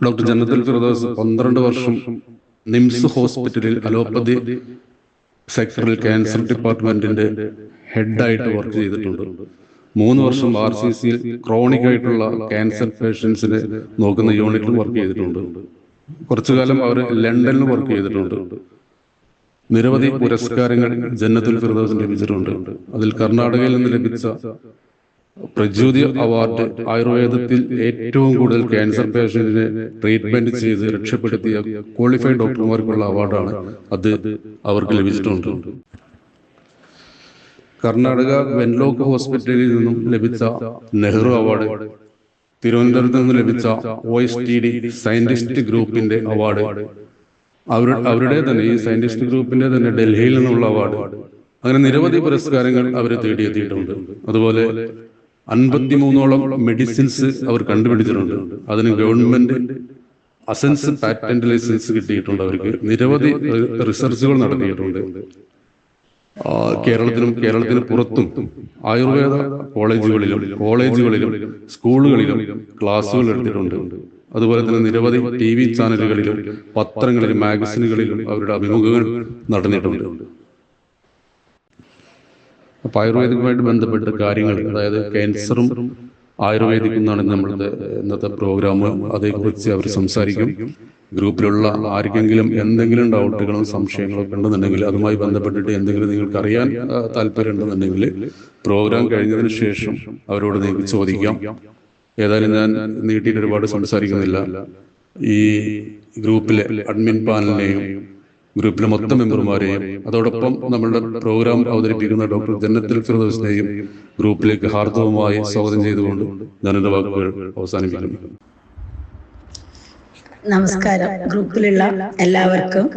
Doctor ജന്നത്തുൽ ഫിർദൗസ് 12 വർഷം nymphs ഹോസ്പിറ്റലിൽ allopathy സെക്ടറിൽ ക്യാൻസർ ഡിപ്പാർട്ട്മെന്റിന്റെ ഹെഡായിട്ട് വർക്ക് ചെയ്തിട്ടുണ്ട്. 3 വർഷം RCCയിൽ ക്രോണിക് ആയിട്ടുള്ള ക്യാൻസർ പേഷ്യൻസിനെ നോക്കുന്ന യൂണിറ്റിൽ വർക്ക് ചെയ്തിട്ടുണ്ട്. കുറച്ചു കാലം അവർ ലണ്ടനിൽ വർക്ക് ചെയ്തിട്ടുണ്ട്. നിരവധി പുരസ്കാരങ്ങൾ ജന്നത്തുൽ ഫിർദൗസിന് ലഭിച്ചിട്ടുണ്ട്. അതിൽ കർണാടകയിൽ നിന്ന് ലഭിച്ച പ്രചോദ്യ അവാർഡ് ആയുർവേദത്തിൽ ഏറ്റവും കൂടുതൽ ക്യാൻസർ പേഷ്യന്റിനെ ട്രീറ്റ്മെന്റ് ചെയ്ത് രക്ഷപ്പെടുത്തിയ ക്വാളിഫൈഡ് ഡോക്ടർമാർക്കുള്ള അവാർഡാണ് അത് അവർക്ക് ലഭിച്ചിട്ടുണ്ട്. കർണാടക വെൻലോക്ക് ഹോസ്പിറ്റലിൽ നിന്നും ലഭിച്ച നെഹ്റു അവാർഡ്, തിരുവനന്തപുരത്ത് നിന്ന് ലഭിച്ച OSTD സയന്റിസ്റ്റ് ഗ്രൂപ്പിന്റെ അവാർഡ്, അവരുടെ തന്നെ ഈ സയന്റിസ്റ്റ് ഗ്രൂപ്പിന്റെ തന്നെ ഡൽഹിയിൽ നിന്നുള്ള അവാർഡ്, അങ്ങനെ നിരവധി പുരസ്കാരങ്ങൾ അവർ തേടിയെത്തിയിട്ടുണ്ട്. അതുപോലെ 53ഓളം മെഡിസിൻസ് അവർ കണ്ടുപിടിച്ചിട്ടുണ്ട്. അതിന് ഗവൺമെന്റ് അസൻസ് പാറ്റന്റ് ലൈസൻസ് കിട്ടിയിട്ടുണ്ട്. അവർക്ക് നിരവധി റിസർച്ചുകൾ നടത്തിയിട്ടുണ്ട്. കേരളത്തിന് പുറത്തും ആയുർവേദ കോളേജുകളിലും സ്കൂളുകളിലും ക്ലാസ്സുകൾ എടുത്തിട്ടുണ്ട്. അതുപോലെ തന്നെ നിരവധി TV ചാനലുകളിലും പത്രങ്ങളിലും മാഗസിനുകളിലും അവരുടെ അഭിമുഖങ്ങൾ നടന്നിട്ടുണ്ട്. അപ്പൊ ആയുർവേദികമായിട്ട് ബന്ധപ്പെട്ട കാര്യങ്ങൾ, അതായത് ക്യാൻസറും ആയുർവേദിക്കും എന്നാണ് നമ്മളുടെ ഇന്നത്തെ പ്രോഗ്രാം. അതേക്കുറിച്ച് അവർ സംസാരിക്കും. ഗ്രൂപ്പിലുള്ള ആർക്കെങ്കിലും എന്തെങ്കിലും ഡൗട്ടുകളും സംശയങ്ങളും ഒക്കെ ഉണ്ടെന്നുണ്ടെങ്കിൽ, അതുമായി ബന്ധപ്പെട്ടിട്ട് എന്തെങ്കിലും നിങ്ങൾക്ക് അറിയാൻ താല്പര്യം ഉണ്ടെന്നുണ്ടെങ്കിൽ പ്രോഗ്രാം കഴിഞ്ഞതിന് ശേഷം അവരോട് നിങ്ങൾക്ക് ചോദിക്കാം. ഏതായാലും ഞാൻ നീട്ടിയിട്ട് ഒരുപാട് സംസാരിക്കുന്നില്ല. ഈ ഗ്രൂപ്പിലെ അഡ്മിൻ പാനലിനെയും ഗ്രൂപ്പിലെ മൊത്തം മെമ്പർമാരെയും അതോടൊപ്പം നമ്മളുടെ പ്രോഗ്രാം അവതരിപ്പിക്കുന്ന ഡോക്ടർ ജന്നത്തുൽ ഫിർദൗസിനെയും ഗ്രൂപ്പിലേക്ക് ഹാർദവമായി സ്വാഗതം ചെയ്തുകൊണ്ട് ഞാൻ എൻ്റെ വാക്കുകൾ അവസാനിപ്പിക്കുന്നു. നമസ്കാരം. ഗ്രൂപ്പിലുള്ള എല്ലാവർക്കും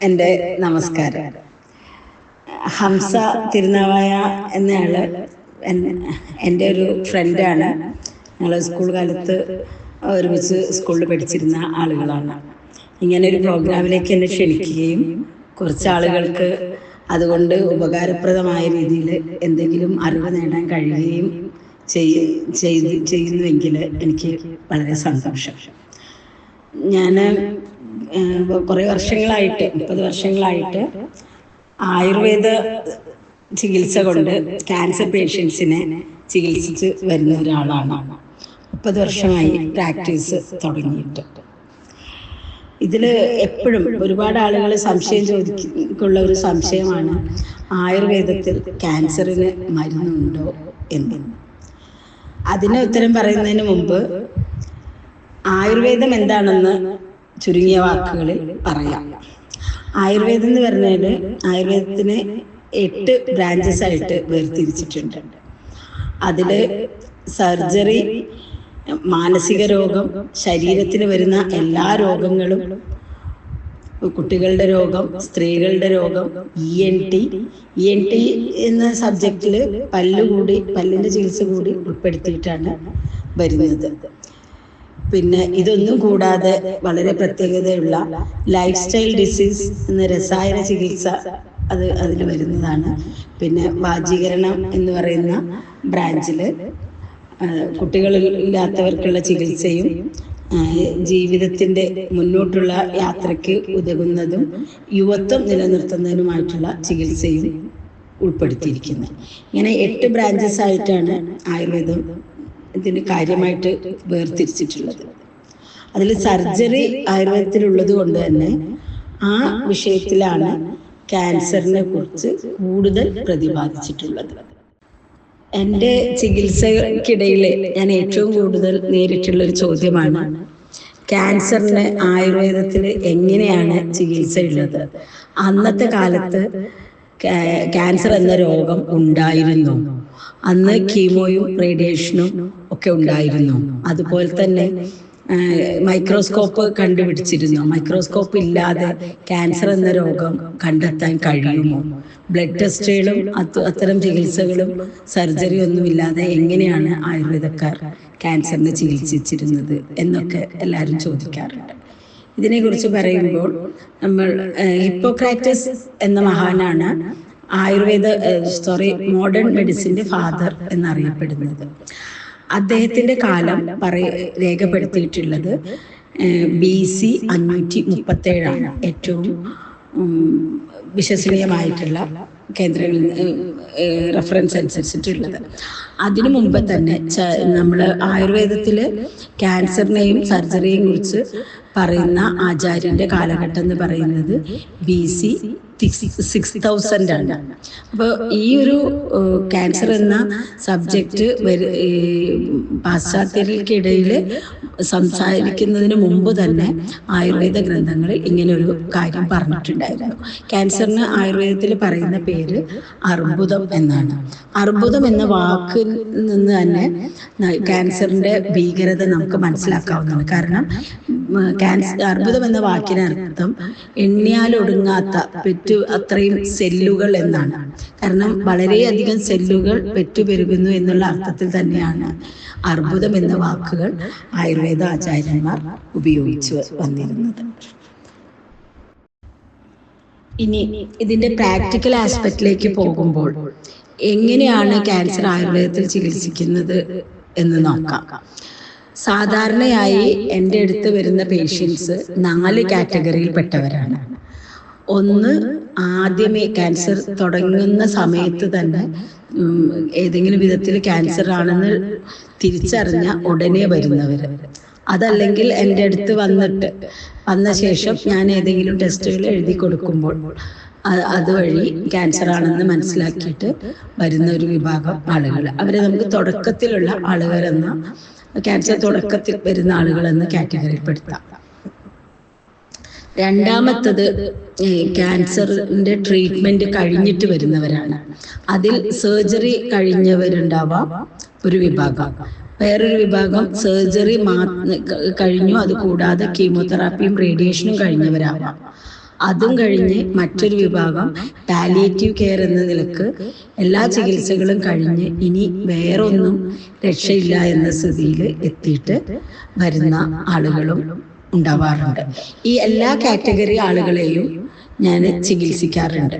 എൻ്റെ നമസ്കാരം. ഹംസ തിരുനാവായ എന്നയാള് എൻ്റെ ഒരു ഫ്രണ്ടാണ്. ഞങ്ങൾ സ്കൂൾ കാലത്ത് ഒരുമിച്ച് സ്കൂളിൽ പഠിച്ചിരുന്ന ആളുകളാണ്. ഇങ്ങനെ ഒരു പ്രോഗ്രാമിലേക്ക് എന്നെ ക്ഷണിക്കുകയും കുറച്ച് ആളുകൾക്ക് അതുകൊണ്ട് ഉപകാരപ്രദമായ രീതിയിൽ എന്തെങ്കിലും അറിവ് നേടാൻ കഴിയുകയും ചെയ്യുന്നുവെങ്കിൽ എനിക്ക് വളരെ സന്തോഷം. ഞാൻ കുറേ വർഷങ്ങളായിട്ട് 30 വർഷങ്ങളായിട്ട് ആയുർവേദ ചികിത്സ കൊണ്ട് ക്യാൻസർ പേഷ്യൻസിനെ ചികിത്സിച്ച് വരുന്ന ഒരാളാണ്. 30 വർഷമായി പ്രാക്ടീസ് തുടങ്ങിയിട്ട്. ഇതിൽ എപ്പോഴും ഒരുപാട് ആളുകൾ സംശയം ചോദിക്കുള്ള ഒരു സംശയമാണ്, ആയുർവേദത്തിൽ ക്യാൻസറിന് മരുന്നുണ്ടോ എന്ന്. അതിന് ഉത്തരം പറയുന്നതിന് മുമ്പ് ആയുർവേദം എന്താണെന്ന് ചുരുങ്ങിയ വാക്കുകളിൽ പറയാം. ആയുർവേദം എന്ന് പറഞ്ഞാൽ ആയുർവേദത്തിന് 8 ബ്രാഞ്ചസ് ആയിട്ട് വേർതിരിച്ചിട്ടുണ്ട്. അതിൽ സർജറി, മാനസിക രോഗം, ശരീരത്തിൽ വരുന്ന എല്ലാ രോഗങ്ങളും, കുട്ടികളുടെ രോഗം, സ്ത്രീകളുടെ രോഗം, ENT എന്ന സബ്ജക്റ്റിൽ പല്ലിൻ്റെ ചികിത്സ കൂടി ഉൾപ്പെടുത്തിയിട്ടാണ് വരുന്നത്. പിന്നെ ഇതൊന്നും കൂടാതെ വളരെ പ്രത്യേകതയുള്ള ലൈഫ് സ്റ്റൈൽ ഡിസീസ് എന്ന രസായന ചികിത്സ അതിൽ വരുന്നതാണ്. പിന്നെ വാജീകരണം എന്ന് പറയുന്ന ബ്രാഞ്ചിൽ കുട്ടികളില്ലാത്തവർക്കുള്ള ചികിത്സയും ജീവിതത്തിൻ്റെ മുന്നോട്ടുള്ള യാത്രയ്ക്ക് ഉതകുന്നതും യുവത്വം നിലനിർത്തുന്നതിനുമായിട്ടുള്ള ചികിത്സയും ഉൾപ്പെടുത്തിയിരിക്കുന്നത്. ഇങ്ങനെ 8 ബ്രാഞ്ചസ് ആയിട്ടാണ് ആയുർവേദം ഇതിന് കാര്യമായിട്ട് വേർതിരിച്ചിട്ടുള്ളത്. അതിൽ സർജറി ആയുർവേദത്തിലുള്ളത് കൊണ്ട് തന്നെ ആ വിഷയത്തിലാണ് ക്യാൻസറിനെ കുറിച്ച് കൂടുതൽ പ്രതിപാദിച്ചിട്ടുള്ളത്. എൻ്റെ ചികിത്സയ്ക്കിടയിൽ ഞാൻ ഏറ്റവും കൂടുതൽ നേരിട്ടുള്ളൊരു ചോദ്യമാണ്, ക്യാൻസറിന് ആയുർവേദത്തിൽ എങ്ങനെയാണ് ചികിത്സ ഉള്ളത്? അന്നത്തെ കാലത്ത് ക്യാൻസർ എന്ന രോഗം ഉണ്ടായിരുന്നു. അന്ന് കീമോയും റേഡിയേഷനും ഒക്കെ ഉണ്ടായിരുന്നു. അതുപോലെ തന്നെ മൈക്രോസ്കോപ്പ് കണ്ടുപിടിച്ചിരുന്നു. മൈക്രോസ്കോപ്പ് ഇല്ലാതെ ക്യാൻസർ എന്ന രോഗം കണ്ടെത്താൻ കഴിയുമോ? ബ്ലഡ് ടെസ്റ്റുകളും അത്തരം ചികിത്സകളും സർജറി ഒന്നുമില്ലാതെ എങ്ങനെയാണ് ആയുർവേദക്കാർ ക്യാൻസറിനെ ചികിത്സിച്ചിരുന്നത് എന്നൊക്കെ എല്ലാവരും ചോദിക്കാറുണ്ട്. ഇതിനെക്കുറിച്ച് പറയുമ്പോൾ നമ്മൾ ഹിപ്പോക്രാറ്റസ് എന്ന മഹാനാണ് മോഡേൺ മെഡിസിൻ്റെ ഫാദർ എന്നറിയപ്പെടുന്നത്. അദ്ദേഹത്തിൻ്റെ കാലം രേഖപ്പെടുത്തിയിട്ടുള്ളത് BC 537 ഏറ്റവും വിശ്വസനീയമായിട്ടുള്ള കേന്ദ്രങ്ങളിൽ റെഫറൻസ് അനുസരിച്ചിട്ടുള്ളത്. അതിനു മുമ്പ് തന്നെ നമ്മൾ ആയുർവേദത്തിൽ ക്യാൻസറിനെയും സർജറിയെയും കുറിച്ച് പറയുന്ന ആചാര്യന്റെ കാലഘട്ടം എന്ന് പറയുന്നത് BC 6000 ആണ്. അപ്പോൾ ഈ ഒരു ക്യാൻസർ എന്ന സബ്ജക്റ്റ് പാശ്ചാത്യർക്കിടയിൽ സംസാരിക്കുന്നതിന് മുമ്പ് തന്നെ ആയുർവേദ ഗ്രന്ഥങ്ങളിൽ ഇങ്ങനെ ഒരു കാര്യം പറഞ്ഞിട്ടുണ്ടായിരുന്നു. ക്യാൻസറിന് ആയുർവേദത്തിൽ പറയുന്ന പേര് അർബുദം എന്നാണ്. അർബുദം എന്ന വാക്കിൽ നിന്ന് തന്നെ ക്യാൻസറിന്റെ ഭീകരത നമുക്ക് മനസ്സിലാക്കാവുന്നതാണ്. കാരണം അർബുദം എന്ന വാക്കിനർത്ഥം എണ്ണിയാലൊടുങ്ങാത്ത അത്രയും സെല്ലുകൾ എന്നാണ്. കാരണം വളരെയധികം സെല്ലുകൾ പെറ്റുപെരുകുന്നു എന്നുള്ള അർത്ഥത്തിൽ തന്നെയാണ് അർബുദം എന്ന വാക്കുകൾ ആയുർവേദ ആചാര്യന്മാർ ഉപയോഗിച്ചു വന്നിരുന്നത്. ഇനി ഇതിന്റെ പ്രാക്ടിക്കൽ ആസ്പെക്റ്റിലേക്ക് പോകുമ്പോൾ എങ്ങനെയാണ് ക്യാൻസർ ആയുർവേദത്തിൽ ചികിത്സിക്കുന്നത് എന്ന് നോക്കാം. സാധാരണയായി എൻ്റെ അടുത്ത് വരുന്ന പേഷ്യൻസ് 4 കാറ്റഗറിയിൽ പെട്ടവരാണ്. ഒന്ന്, ആദ്യമേ ക്യാൻസർ തുടങ്ങുന്ന സമയത്ത് തന്നെ ഏതെങ്കിലും വിധത്തിൽ ക്യാൻസർ ആണെന്ന് തിരിച്ചറിഞ്ഞ ഉടനെ വരുന്നവര്. അതല്ലെങ്കിൽ എൻ്റെ അടുത്ത് വന്ന ശേഷം ഞാൻ ഏതെങ്കിലും ടെസ്റ്റുകൾ എഴുതി കൊടുക്കുമ്പോൾ അതുവഴി ക്യാൻസർ ആണെന്ന് മനസ്സിലാക്കിയിട്ട് വരുന്ന ഒരു വിഭാഗം ആളുകൾ. അവരെ നമുക്ക് തുടക്കത്തിലുള്ള ആളുകൾ എന്ന ക്യാൻസർ തുടക്കത്തിൽ വരുന്ന ആളുകൾ എന്ന കാറ്റഗറിയിൽ പെടുത്താം. രണ്ടാമത്തത് ക്യാൻസറിന്റെ ട്രീറ്റ്മെന്റ് കഴിഞ്ഞിട്ട് വരുന്നവരാണ്. അതിൽ സർജറി കഴിഞ്ഞവരുണ്ടാവാം ഒരു വിഭാഗം. വേറൊരു വിഭാഗം സർജറി കഴിഞ്ഞു, അത് കൂടാതെ കീമോതെറാപ്പിയും റേഡിയേഷനും കഴിഞ്ഞവരാവാം. അതും കഴിഞ്ഞ് മറ്റൊരു വിഭാഗം പാലിയേറ്റീവ് കെയർ എന്ന നിലക്ക് എല്ലാ ചികിത്സകളും കഴിഞ്ഞ് ഇനി വേറൊന്നും രക്ഷയില്ല എന്ന സ്ഥിതിയിൽ എത്തിയിട്ട് വരുന്ന ആളുകളും ഉണ്ടാവാറുണ്ട്. ഈ എല്ലാ കാറ്റഗറി ആളുകളെയും ഞാൻ ചികിത്സിക്കാറുണ്ട്.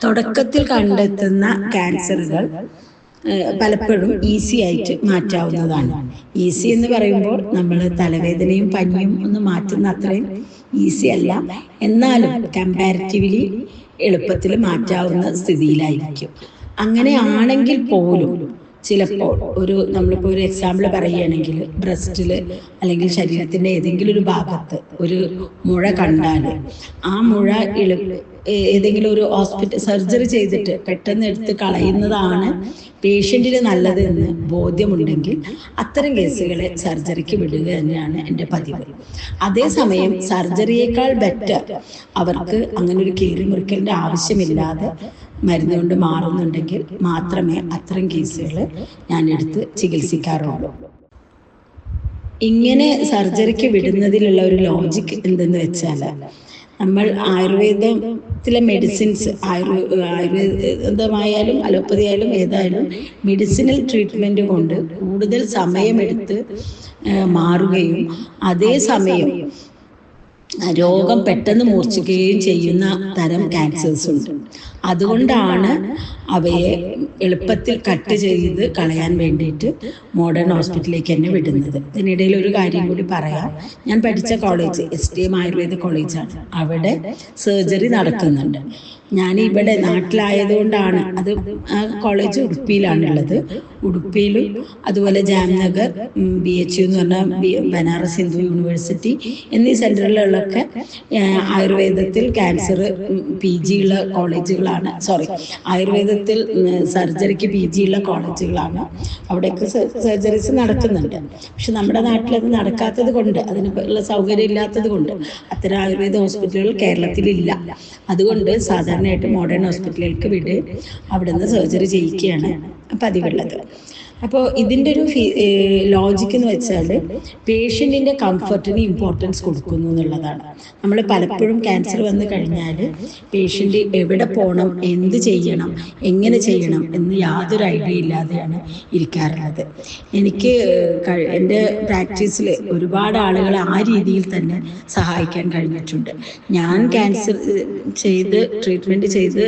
തുടക്കത്തിൽ കണ്ടെത്തുന്ന ക്യാൻസറുകൾ പലപ്പോഴും ഈസി ആയിട്ട് മാറ്റാവുന്നതാണ്. ഈസി എന്ന് പറയുമ്പോൾ നമ്മൾ തലവേദനയും പനിയും ഒന്ന് മാറ്റുന്ന അത്രയും ഈസി അല്ല, എന്നാലും കമ്പാരിറ്റീവ്ലി എളുപ്പത്തിൽ മാറ്റാവുന്ന സ്ഥിതിയിലായിരിക്കും. അങ്ങനെ ആണെങ്കിൽ പോലും ചിലപ്പോൾ നമ്മളിപ്പോൾ ഒരു എക്സാമ്പിൾ പറയുകയാണെങ്കിൽ ബ്രസ്റ്റിൽ അല്ലെങ്കിൽ ശരീരത്തിൻ്റെ ഏതെങ്കിലും ഒരു ഭാഗത്ത് ഒരു മുഴ കണ്ടാൽ ആ മുഴ ഏതെങ്കിലും ഒരു ഹോസ്പിറ്റൽ സർജറി ചെയ്തിട്ട് പെട്ടെന്ന് എടുത്ത് കളയുന്നതാണ് പേഷ്യൻറ്റിന് നല്ലത് എന്ന് ബോധ്യമുണ്ടെങ്കിൽ അത്തരം കേസുകളെ സർജറിക്ക് വിടുക തന്നെയാണ് എൻ്റെ പതിവ്. അതേസമയം സർജറിയേക്കാൾ ബെറ്റർ അവർക്ക് അങ്ങനെ ഒരു കീറിമുറിക്കലിൻ്റെ ആവശ്യമില്ലാതെ മരുന്ന് കൊണ്ട് മാറുന്നുണ്ടെങ്കിൽ മാത്രമേ അത്തരം കേസുകൾ ഞാൻ എടുത്ത് ചികിത്സിക്കാറുള്ളൂ. ഇങ്ങനെ സർജറിക്ക് വിടുന്നതിലുള്ള ഒരു ലോജിക് എന്തെന്ന് വെച്ചാൽ, നമ്മൾ ആയുർവേദത്തിലെ മെഡിസിൻസ് ആയുർവേദമായാലും അലോപ്പതി ആയാലും ഏതായാലും മെഡിസിനൽ ട്രീറ്റ്മെൻറ്റ് കൊണ്ട് കൂടുതൽ സമയമെടുത്ത് മാറുകയും അതേസമയം രോഗം പെട്ടെന്ന് മൂർച്ഛിക്കുകയും ചെയ്യുന്ന തരം ക്യാൻസേഴ്സ് ഉണ്ട്. അതുകൊണ്ടാണ് അവയെ എളുപ്പത്തിൽ കട്ട് ചെയ്ത് കളയാൻ വേണ്ടിയിട്ട് മോഡേൺ ഹോസ്പിറ്റലിലേക്ക് തന്നെ വിടുന്നത്. ഇതിനിടയിൽ ഒരു കാര്യം കൂടി പറയാം. ഞാൻ പഠിച്ച കോളേജ് STM ആയുർവേദ കോളേജാണ്. അവിടെ സർജറി നടക്കുന്നുണ്ട്. ഞാൻ ഇവിടെ നാട്ടിലായതുകൊണ്ടാണ്, അത് ആ കോളേജ് ഉടുപ്പിയിലാണുള്ളത്. ഉടുപ്പിയിലും അതുപോലെ ജാംനഗർ BHU എന്ന് പറഞ്ഞാൽ ബനാറസ് ഹിന്ദു യൂണിവേഴ്സിറ്റി എന്നീ സെൻറ്ററുകളിലൊക്കെ ആയുർവേദത്തിൽ ക്യാൻസർ PG ഉള്ള കോളേജുകളാണ്. ആയുർവേദത്തിൽ സർജറിക്ക് PG ഉള്ള കോളേജുകളാണ്. അവിടെയൊക്കെ സർജറീസ് നടക്കുന്നുണ്ട്. പക്ഷെ നമ്മുടെ നാട്ടിലത് നടക്കാത്തത് കൊണ്ട്, അതിനുള്ള സൗകര്യം ഇല്ലാത്തത് കൊണ്ട് അത്തരം ആയുർവേദ ഹോസ്പിറ്റലുകൾ കേരളത്തിലില്ല. അതുകൊണ്ട് സാധാരണയായിട്ട് മോഡേൺ ഹോസ്പിറ്റലുകൾക്ക് വിട്ട് അവിടെ നിന്ന് സർജറി ചെയ്യിക്കുകയാണ് പതിവുള്ളത്. അപ്പോൾ ഇതിൻ്റെ ഒരു ലോജിക്ക് എന്ന് വെച്ചാൽ പേഷ്യൻറ്റിൻ്റെ കംഫർട്ടിന് ഇമ്പോർട്ടൻസ് കൊടുക്കുന്നു എന്നുള്ളതാണ്. നമ്മൾ പലപ്പോഴും ക്യാൻസർ വന്നു കഴിഞ്ഞാൽ പേഷ്യൻ്റ് എവിടെ പോകണം, എന്ത് ചെയ്യണം, എങ്ങനെ ചെയ്യണം എന്ന് യാതൊരു ഐഡിയ ഇല്ലാതെയാണ് ഇരിക്കാറുള്ളത്. എനിക്ക് എൻ്റെ പ്രാക്ടീസിൽ ഒരുപാട് ആളുകളെ ആ രീതിയിൽ തന്നെ സഹായിക്കാൻ കഴിഞ്ഞിട്ടുണ്ട്. ഞാൻ ക്യാൻസർ ട്രീറ്റ്മെൻറ്റ് ചെയ്ത്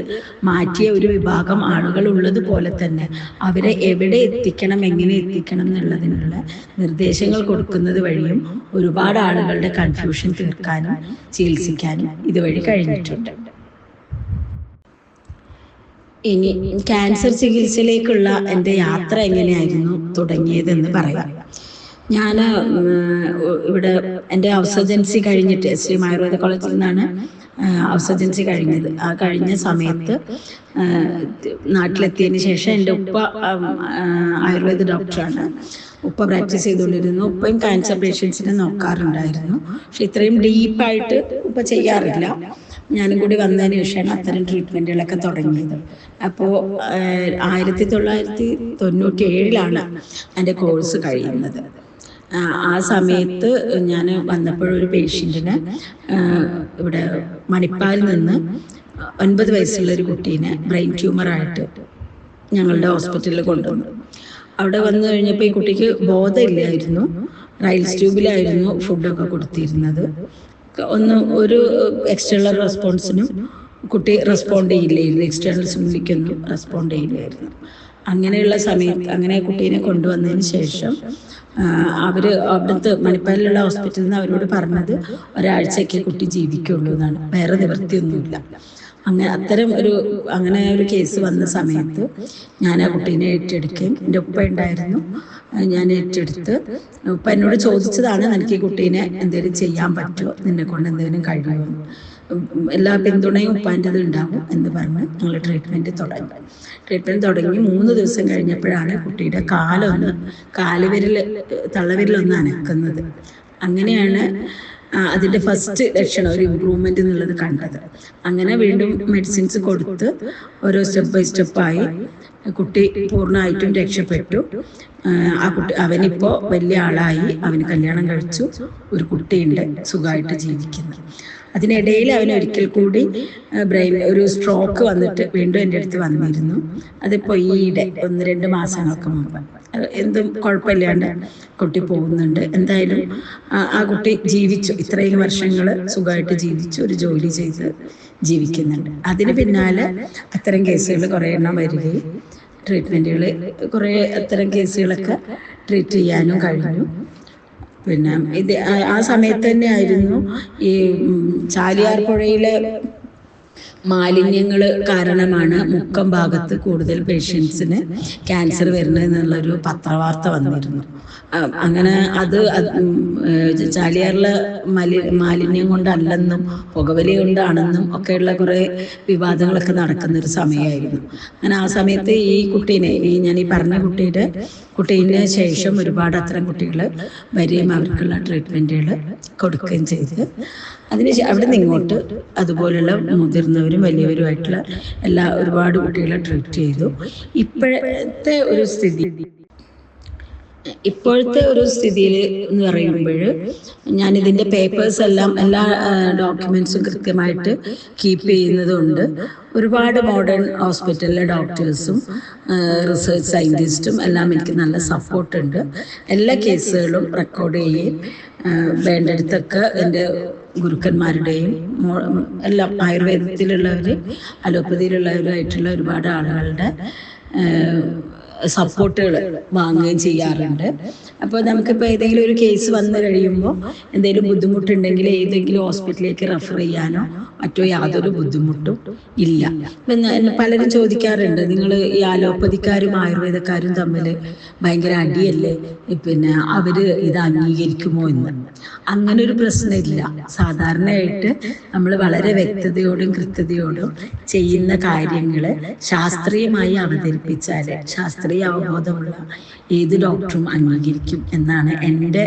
മാറ്റിയ ഒരു വിഭാഗം ആളുകൾ ഉള്ളതുപോലെ തന്നെ അവരെ എവിടെ എത്തിക്കണം, എത്തിക്കണം, എങ്ങനെ എത്തിക്കണം എന്നുള്ളതിനുള്ള നിർദ്ദേശങ്ങൾ കൊടുക്കുന്നത് വഴിയും ഒരുപാട് ആളുകളുടെ കൺഫ്യൂഷൻ തീർക്കാനും ചികിത്സിക്കാനും ഇതുവഴി കഴിഞ്ഞിട്ടുണ്ട്. ഇനി ക്യാൻസർ ചികിത്സയിലേക്കുള്ള എൻ്റെ യാത്ര എങ്ങനെയായിരുന്നു തുടങ്ങിയതെന്ന് പറയാം. ഞാൻ ഇവിടെ എൻ്റെ ഔസജൻസി കഴിഞ്ഞിട്ട് ശ്രീ ആയുർവേദ കോളേജിൽ നിന്നാണ് ഔസജൻസി കഴിഞ്ഞത്. ആ കഴിഞ്ഞ സമയത്ത് നാട്ടിലെത്തിയതിന് ശേഷം എൻ്റെ ഉപ്പ ആയുർവേദ ഡോക്ടറാണ്. ഉപ്പ പ്രാക്ടീസ് ചെയ്തുകൊണ്ടിരുന്നു. ഉപ്പയും ക്യാൻസർ പേഷ്യൻസിനെ നോക്കാറുണ്ടായിരുന്നു. പക്ഷെ ഇത്രയും ഡീപ്പായിട്ട് ഉപ്പ ചെയ്യാറില്ല. ഞാനും കൂടി വന്നതിന് ശേഷമാണ് അത്തരം ട്രീറ്റ്മെൻറ്റുകളൊക്കെ തുടങ്ങിയത്. അപ്പോൾ 1997 എൻ്റെ കോഴ്സ് കഴിയുന്നത്. ആ സമയത്ത് ഞാൻ വന്നപ്പോഴൊരു പേഷ്യൻറ്റിന് ഇവിടെ മണിപ്പാലിൽ നിന്ന് 9 വയസ്സുള്ളൊരു കുട്ടീനെ ബ്രെയിൻ ട്യൂമറായിട്ട് ഞങ്ങളുടെ ഹോസ്പിറ്റലിൽ കൊണ്ടുവന്നു. അവിടെ വന്നു കഴിഞ്ഞപ്പോൾ ഈ കുട്ടിക്ക് ബോധമില്ലായിരുന്നു. റൈൽസ് ട്യൂബിലായിരുന്നു ഫുഡൊക്കെ കൊടുത്തിരുന്നത്. ഒരു എക്സ്റ്റേണൽ റെസ്പോൺസിനും കുട്ടി റെസ്പോണ്ട് ചെയ്യില്ലായിരുന്നു. എക്സ്റ്റേണൽ സ്റ്റിമുലിക്കൊന്നും റെസ്പോണ്ട് ചെയ്യില്ലായിരുന്നു. അങ്ങനെയുള്ള സമയത്ത് അങ്ങനെ കുട്ടീനെ കൊണ്ടുവന്നതിന് ശേഷം അവിടുത്തെ മണിപ്പാലിലുള്ള ഹോസ്പിറ്റലിൽ നിന്ന് അവരോട് പറഞ്ഞത് ഒരാഴ്ചയ്ക്ക് കുട്ടി ജീവിക്കുള്ളൂ എന്നാണ്. വേറെ നിവൃത്തിയൊന്നുമില്ല. അങ്ങനെ ഒരു കേസ് വന്ന സമയത്ത് ഞാൻ ആ കുട്ടീനെ ഏറ്റെടുക്കുകയും എൻ്റെ ഉപ്പ ഉണ്ടായിരുന്നു. ഞാൻ ഏറ്റെടുത്ത് ഉപ്പ എന്നോട് ചോദിച്ചതാണ്, നിനക്ക് ഈ കുട്ടീനെ എന്തെങ്കിലും ചെയ്യാൻ പറ്റുമോ, നിന്നെ കൊണ്ട് എന്തെങ്കിലും കഴിയുമോ, എല്ലാ പിന്തുണയും ഉപ്പാൻ്റെത് ഉണ്ടാവും എന്ന് പറഞ്ഞ് ഞങ്ങൾ ട്രീറ്റ്മെൻറ്റ് തുടങ്ങി. 3 ദിവസം കഴിഞ്ഞപ്പോഴാണ് കുട്ടിയുടെ തള്ളവിരലൊന്ന് അനക്കുന്നത്. അങ്ങനെയാണ് അതിൻ്റെ ഫസ്റ്റ് ലക്ഷണം, ഒരു ഇമ്പ്രൂവ്മെൻ്റ് എന്നുള്ളത് കണ്ടത്. അങ്ങനെ വീണ്ടും മെഡിസിൻസ് കൊടുത്ത് ഓരോ സ്റ്റെപ്പ് ബൈ സ്റ്റെപ്പായി കുട്ടി പൂർണ്ണമായിട്ടും രക്ഷപ്പെട്ടു. അവനിപ്പോൾ വലിയ ആളായി, അവന് കല്യാണം കഴിച്ചു, ഒരു കുട്ടിയുണ്ട്, സുഖമായിട്ട് ജീവിക്കുന്നു. അതിനിടയിൽ അവന് ഒരിക്കൽ കൂടി ഒരു സ്ട്രോക്ക് വന്നിട്ട് വീണ്ടും എൻ്റെ അടുത്ത് വന്നിരുന്നു. അതിപ്പോൾ ഈയിടെ 1-2 മാസങ്ങൾക്ക് മുമ്പ്. എന്തും കുഴപ്പമില്ലാണ്ട് കുട്ടി പോകുന്നുണ്ട്. എന്തായാലും ആ കുട്ടി ജീവിച്ചു, ഇത്രയും വർഷങ്ങൾ സുഖമായിട്ട് ജീവിച്ചു, ഒരു ജോലി ചെയ്ത് ജീവിക്കുന്നുണ്ട്. അതിന് പിന്നാലെ അത്തരം കേസുകൾ കുറേ എണ്ണം വരികയും ട്രീറ്റ്മെൻറ്റുകൾ കുറേ അത്തരം കേസുകളൊക്കെ ട്രീറ്റ് ചെയ്യാനും കഴിഞ്ഞു. പിന്നെ ആ സമയത്ത് തന്നെ ആയിരുന്നു ഈ ചാലിയാർ പുഴയിലെ മാലിന്യങ്ങൾ കാരണമാണ് മുക്കം ഭാഗത്ത് കൂടുതൽ പേഷ്യൻസിന് ക്യാൻസർ വരുന്നതെന്നുള്ളൊരു പത്രവാർത്ത വന്നിരുന്നു. അങ്ങനെ അത് ചാലിയാറിലെ മാലിന്യം കൊണ്ടല്ലെന്നും പുകവലി കൊണ്ടാണെന്നും ഒക്കെയുള്ള കുറേ വിവാദങ്ങളൊക്കെ നടക്കുന്നൊരു സമയമായിരുന്നു. അങ്ങനെ ആ സമയത്ത് ഈ കുട്ടീനെ, ഞാൻ ഈ പറഞ്ഞ കുട്ടീനെ ശേഷം ഒരുപാട് അത്തരം കുട്ടികൾ വരികയും അവർക്കുള്ള ട്രീറ്റ്മെൻറ്റുകൾ കൊടുക്കുകയും ചെയ്ത് അവിടെ നിന്ന് ഇങ്ങോട്ട് അതുപോലുള്ള മുതിർന്നവരും വലിയവരുമായിട്ടുള്ള ഒരുപാട് കുട്ടികളെ ട്രീറ്റ് ചെയ്തു. ഇപ്പോഴത്തെ ഒരു സ്ഥിതിയിൽ എന്ന് പറയുമ്പോൾ ഞാനിതിൻ്റെ പേപ്പേഴ്സ് എല്ലാ ഡോക്യുമെൻറ്റ്സും കൃത്യമായിട്ട് കീപ്പ് ചെയ്യുന്നതുകൊണ്ട് ഒരുപാട് മോഡേൺ ഹോസ്പിറ്റലിലെ ഡോക്ടേഴ്സും റിസർച്ച് സയൻറ്റിസ്റ്റും എല്ലാം എനിക്ക് നല്ല സപ്പോർട്ടുണ്ട്. എല്ലാ കേസുകളും റെക്കോർഡ് ചെയ്യുകയും വേണ്ടടുത്തൊക്കെ എൻ്റെ ഗുരുക്കന്മാരുടെയും എല്ലാം ആയുർവേദത്തിലുള്ളവർ അലോപ്പതിയിലുള്ളവരായിട്ടുള്ള ഒരുപാട് ആളുകളുടെ സപ്പോർട്ടുകൾ വാങ്ങുകയും ചെയ്യാറുണ്ട്. അപ്പോൾ നമുക്കിപ്പോൾ ഏതെങ്കിലും ഒരു കേസ് വന്നു കഴിയുമ്പോൾ എന്തെങ്കിലും ബുദ്ധിമുട്ടുണ്ടെങ്കിൽ ഏതെങ്കിലും ഹോസ്പിറ്റലിലേക്ക് റെഫർ ചെയ്യാനോ മറ്റോ യാതൊരു ബുദ്ധിമുട്ടും ഇല്ല. പലരും ചോദിക്കാറുണ്ട്, നിങ്ങൾ ഈ അലോപ്പതിക്കാരും ആയുർവേദക്കാരും തമ്മിൽ ഭയങ്കര അടിയല്ലേ, പിന്നെ അവർ ഇത് അംഗീകരിക്കുമോ എന്ന്. അങ്ങനെ ഒരു പ്രശ്നമില്ല. സാധാരണയായിട്ട് നമ്മൾ വളരെ വ്യക്തതയോടും കൃത്യതയോടും ചെയ്യുന്ന കാര്യങ്ങൾ ശാസ്ത്രീയമായി അവതരിപ്പിച്ചാൽ ശാസ്ത്രീയ അവബോധമുള്ള ഏത് ഡോക്ടറും അംഗീകരിക്കും എന്നാണ് എൻ്റെ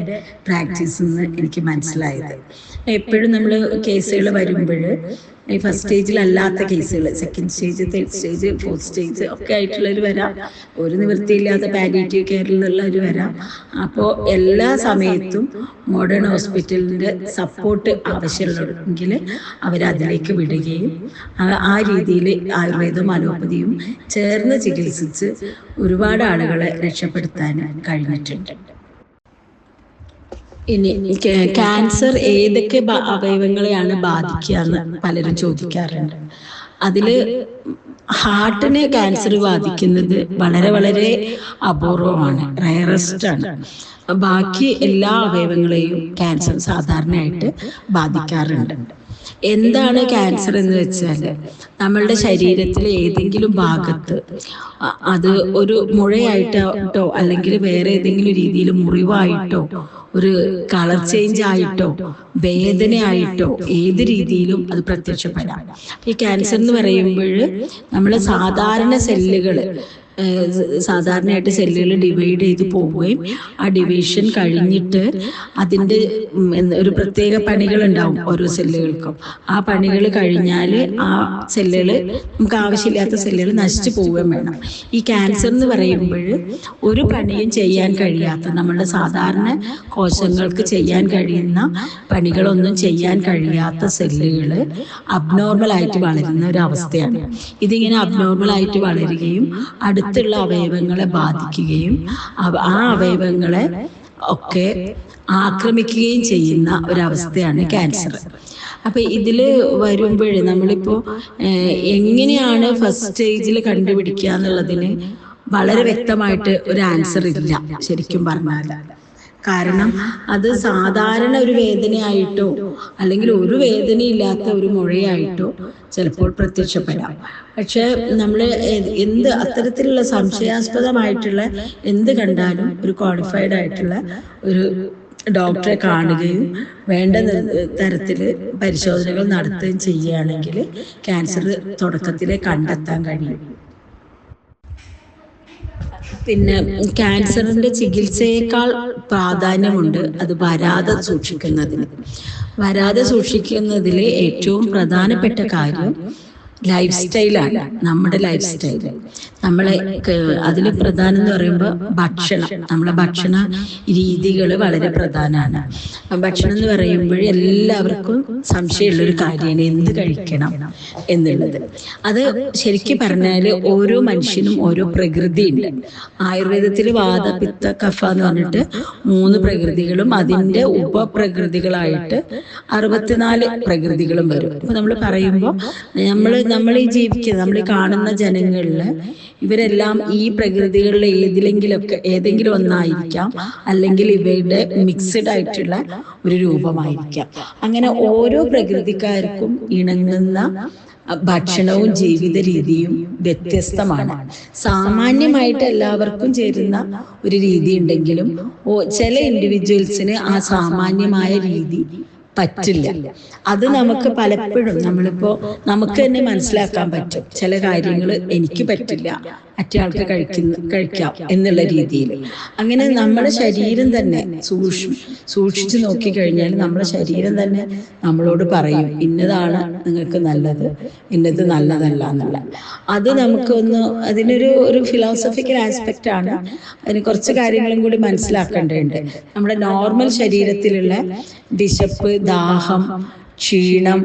പ്രാക്ടീസിൽ നിന്ന് എനിക്ക് മനസ്സിലായത്. എപ്പോഴും നമ്മൾ കേസുകൾ വരുമ്പോൾ ഈ ഫസ്റ്റ് സ്റ്റേജിലല്ലാത്ത കേസുകൾ, second stage, third stage, fourth stage ഒക്കെ ആയിട്ടുള്ളവർ വരാം, ഒരു നിവൃത്തിയില്ലാത്ത പാലിയേറ്റീവ് കെയറിലുള്ളവർ വരാം. അപ്പോൾ എല്ലാ സമയത്തും മോഡേൺ ഹോസ്പിറ്റലിൻ്റെ സപ്പോർട്ട് ആവശ്യമുള്ളെങ്കിൽ അവരതിലേക്ക് വിടുകയും ആ രീതിയിൽ ആയുർവേദവും അലോപ്പതിയും ചേർന്ന് ചികിത്സിച്ച് ഒരുപാട് ആളുകളെ രക്ഷപ്പെടുത്താൻ കഴിഞ്ഞിട്ടുണ്ട്. ഇനി ക്യാൻസർ ഏതൊക്കെ അവയവങ്ങളെയാണ് ബാധിക്കുക എന്ന് പലരും ചോദിക്കാറുണ്ട്. അതിൽ ഹാർട്ടിനെ ക്യാൻസർ ബാധിക്കുന്നത് വളരെ വളരെ അപൂർവമാണ്, റയറസ്റ്റ് ആണ്. ബാക്കി എല്ലാ അവയവങ്ങളെയും ക്യാൻസർ സാധാരണയായിട്ട് ബാധിക്കാറുണ്ട്. എന്താണ് ക്യാൻസർ എന്ന് വെച്ചാൽ, നമ്മളുടെ ശരീരത്തിലെ ഏതെങ്കിലും ഭാഗത്ത് അത് ഒരു മുഴയായിട്ടോ അല്ലെങ്കിൽ വേറെ ഏതെങ്കിലും രീതിയിൽ മുറിവായിട്ടോ ഒരു കളർ ചേഞ്ച് ആയിട്ടോ വേദനയായിട്ടോ ഏത് രീതിയിലും അത് പ്രത്യക്ഷപ്പെടാം. ഈ ക്യാൻസർ എന്ന് പറയുമ്പോൾ നമ്മൾ സാധാരണ സാധാരണയായിട്ട് സെല്ലുകൾ ഡിവൈഡ് ചെയ്ത് പോവുകയും ആ ഡിവിഷൻ കഴിഞ്ഞിട്ട് അതിൻ്റെ ഒരു പ്രത്യേക പണികൾ ഉണ്ടാവും ഓരോ സെല്ലുകൾക്കും. ആ പണികൾ കഴിഞ്ഞാൽ ആ സെല്ലുകൾ, നമുക്ക് ആവശ്യമില്ലാത്ത സെല്ലുകൾ നശിച്ചു പോവുകയും വേണം. ഈ ക്യാൻസർ എന്ന് പറയുമ്പോൾ ഒരു പണിയും ചെയ്യാൻ കഴിയാത്ത, നമ്മളുടെ സാധാരണ കോശങ്ങൾക്ക് ചെയ്യാൻ കഴിയുന്ന പണികളൊന്നും ചെയ്യാൻ കഴിയാത്ത സെല്ലുകൾ അബ്നോർമലായിട്ട് വളരുന്ന ഒരു അവസ്ഥയാണ്. ഇതിങ്ങനെ അബ്നോർമലായിട്ട് വളരുകയും അടുത്തുള്ള അവയവങ്ങളെ ബാധിക്കുകയും ആ അവയവങ്ങളെ ഒക്കെ ആക്രമിക്കുകയും ചെയ്യുന്ന ഒരവസ്ഥയാണ് ക്യാൻസർ. അപ്പൊ ഇതില് വരുമ്പോൾ നമ്മളിപ്പോ എങ്ങനെയാണ് ഫസ്റ്റ് സ്റ്റേജിൽ കണ്ടുപിടിക്കുക എന്നുള്ളതിന് വളരെ വ്യക്തമായിട്ട് ഒരു ആൻസർ ഇല്ല ശരിക്കും പറഞ്ഞാൽ. കാരണം അത് സാധാരണ ഒരു വേദനയായിട്ടോ അല്ലെങ്കിൽ ഒരു വേദനയില്ലാത്ത ഒരു മുഴയായിട്ടോ ചിലപ്പോൾ പ്രത്യക്ഷപ്പെടാം. പക്ഷെ നമ്മൾ അത്തരത്തിലുള്ള സംശയാസ്പദമായിട്ടുള്ള എന്ത് കണ്ടാലും ഒരു ക്വാളിഫൈഡ് ആയിട്ടുള്ള ഒരു ഡോക്ടറെ കാണുകയും വേണ്ട തരത്തിൽ പരിശോധനകൾ നടത്തുകയും ചെയ്യുകയാണെങ്കിൽ ക്യാൻസർ തുടക്കത്തിലെ കണ്ടെത്താൻ കഴിയും. പിന്നെ ക്യാൻസറിന്റെ ചികിത്സയേക്കാൾ പ്രാധാന്യമുണ്ട് അത് വരാതെ സൂക്ഷിക്കുന്നതിൽ ഏറ്റവും പ്രധാനപ്പെട്ട കാര്യം ലൈഫ് സ്റ്റൈലാണ്. നമ്മുടെ ലൈഫ് സ്റ്റൈല് അതിൽ പ്രധാനം എന്ന് പറയുമ്പോൾ നമ്മളെ ഭക്ഷണ രീതികൾ വളരെ പ്രധാനമാണ്. ഭക്ഷണം എന്ന് പറയുമ്പോൾ എല്ലാവർക്കും സംശയമുള്ളൊരു കാര്യമാണ് എന്ത് കഴിക്കണം എന്നുള്ളത്. അത് ശരിക്കും പറഞ്ഞാൽ ഓരോ മനുഷ്യനും ഓരോ പ്രകൃതി ഉണ്ട്. ആയുർവേദത്തിൽ വാത പിത്ത കഫ എന്ന് പറഞ്ഞിട്ട് 3 പ്രകൃതികളും അതിൻ്റെ ഉപപ്രകൃതികളായിട്ട് 64 പ്രകൃതികളും വരും. അപ്പൊ നമ്മൾ പറയുമ്പോൾ നമ്മൾ ഈ ജീവിക്കുന്ന, നമ്മൾ ഈ കാണുന്ന ജനങ്ങളില് ഇവരെല്ലാം ഈ പ്രകൃതികളിൽ ഏതെങ്കിലും ഒന്നായിരിക്കാം, അല്ലെങ്കിൽ ഇവയുടെ മിക്സഡ് ആയിട്ടുള്ള ഒരു രൂപമായിരിക്കാം. അങ്ങനെ ഓരോ പ്രകൃതിക്കാർക്കും ഇണങ്ങുന്ന ഭക്ഷണവും ജീവിത രീതിയും വ്യത്യസ്തമാണ്. സാമാന്യമായിട്ട് എല്ലാവർക്കും ചേരുന്ന ഒരു രീതി ഉണ്ടെങ്കിലും ചില ഇൻഡിവിജ്വൽസിന് ആ സാമാന്യമായ രീതി പറ്റില്ല. അത് നമുക്ക് പലപ്പോഴും നമുക്ക് തന്നെ മനസ്സിലാക്കാൻ പറ്റും. ചില കാര്യങ്ങൾ എനിക്ക് പറ്റില്ല, മറ്റേ ആൾക്ക് കഴിക്കാം എന്നുള്ള രീതിയിൽ. അങ്ങനെ നമ്മുടെ ശരീരം തന്നെ സൂക്ഷിച്ചു നോക്കിക്കഴിഞ്ഞാൽ നമ്മുടെ ശരീരം തന്നെ നമ്മളോട് പറയും ഇന്നതാണ് നിങ്ങൾക്ക് നല്ലത്, ഇന്നത് നല്ലതല്ല എന്നുള്ള. അത് അതിനൊരു ഫിലോസഫിക്കൽ ആസ്പെക്റ്റ് ആണ്. അതിന് കുറച്ച് കാര്യങ്ങളും കൂടി മനസ്സിലാക്കേണ്ടതുണ്ട്. നമ്മുടെ നോർമൽ ശരീരത്തിലുള്ള വിശപ്പ്, ദാഹം, ക്ഷീണം,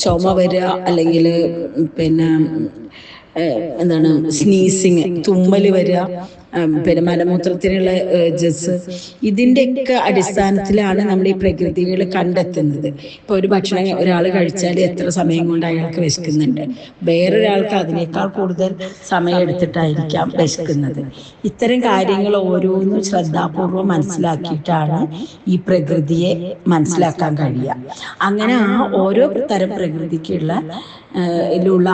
ചുമ വരിക, അല്ലെങ്കിൽ പിന്നെ സ്നീസിങ്, തുമ്മല് വരിക, പിന്നെ മലമൂത്രത്തിനുള്ള ഇതിൻ്റെയൊക്കെ അടിസ്ഥാനത്തിലാണ് നമ്മൾ ഈ പ്രകൃതികൾ കണ്ടെത്തുന്നത്. ഇപ്പൊ ഒരു ഭക്ഷണം ഒരാൾ കഴിച്ചാൽ എത്ര സമയം കൊണ്ട് അയാൾക്ക് വിശക്കുന്നുണ്ട്, വേറൊരാൾക്ക് അതിനേക്കാൾ കൂടുതൽ സമയം എടുത്തിട്ടായിരിക്കാം വിശക്കുന്നത്. ഇത്തരം കാര്യങ്ങൾ ഓരോന്നും ശ്രദ്ധാപൂർവം മനസ്സിലാക്കിയിട്ടാണ് ഈ പ്രകൃതിയെ മനസ്സിലാക്കാൻ കഴിയുക. അങ്ങനെ ആ ഓരോ തരം പ്രകൃതിക്കുള്ള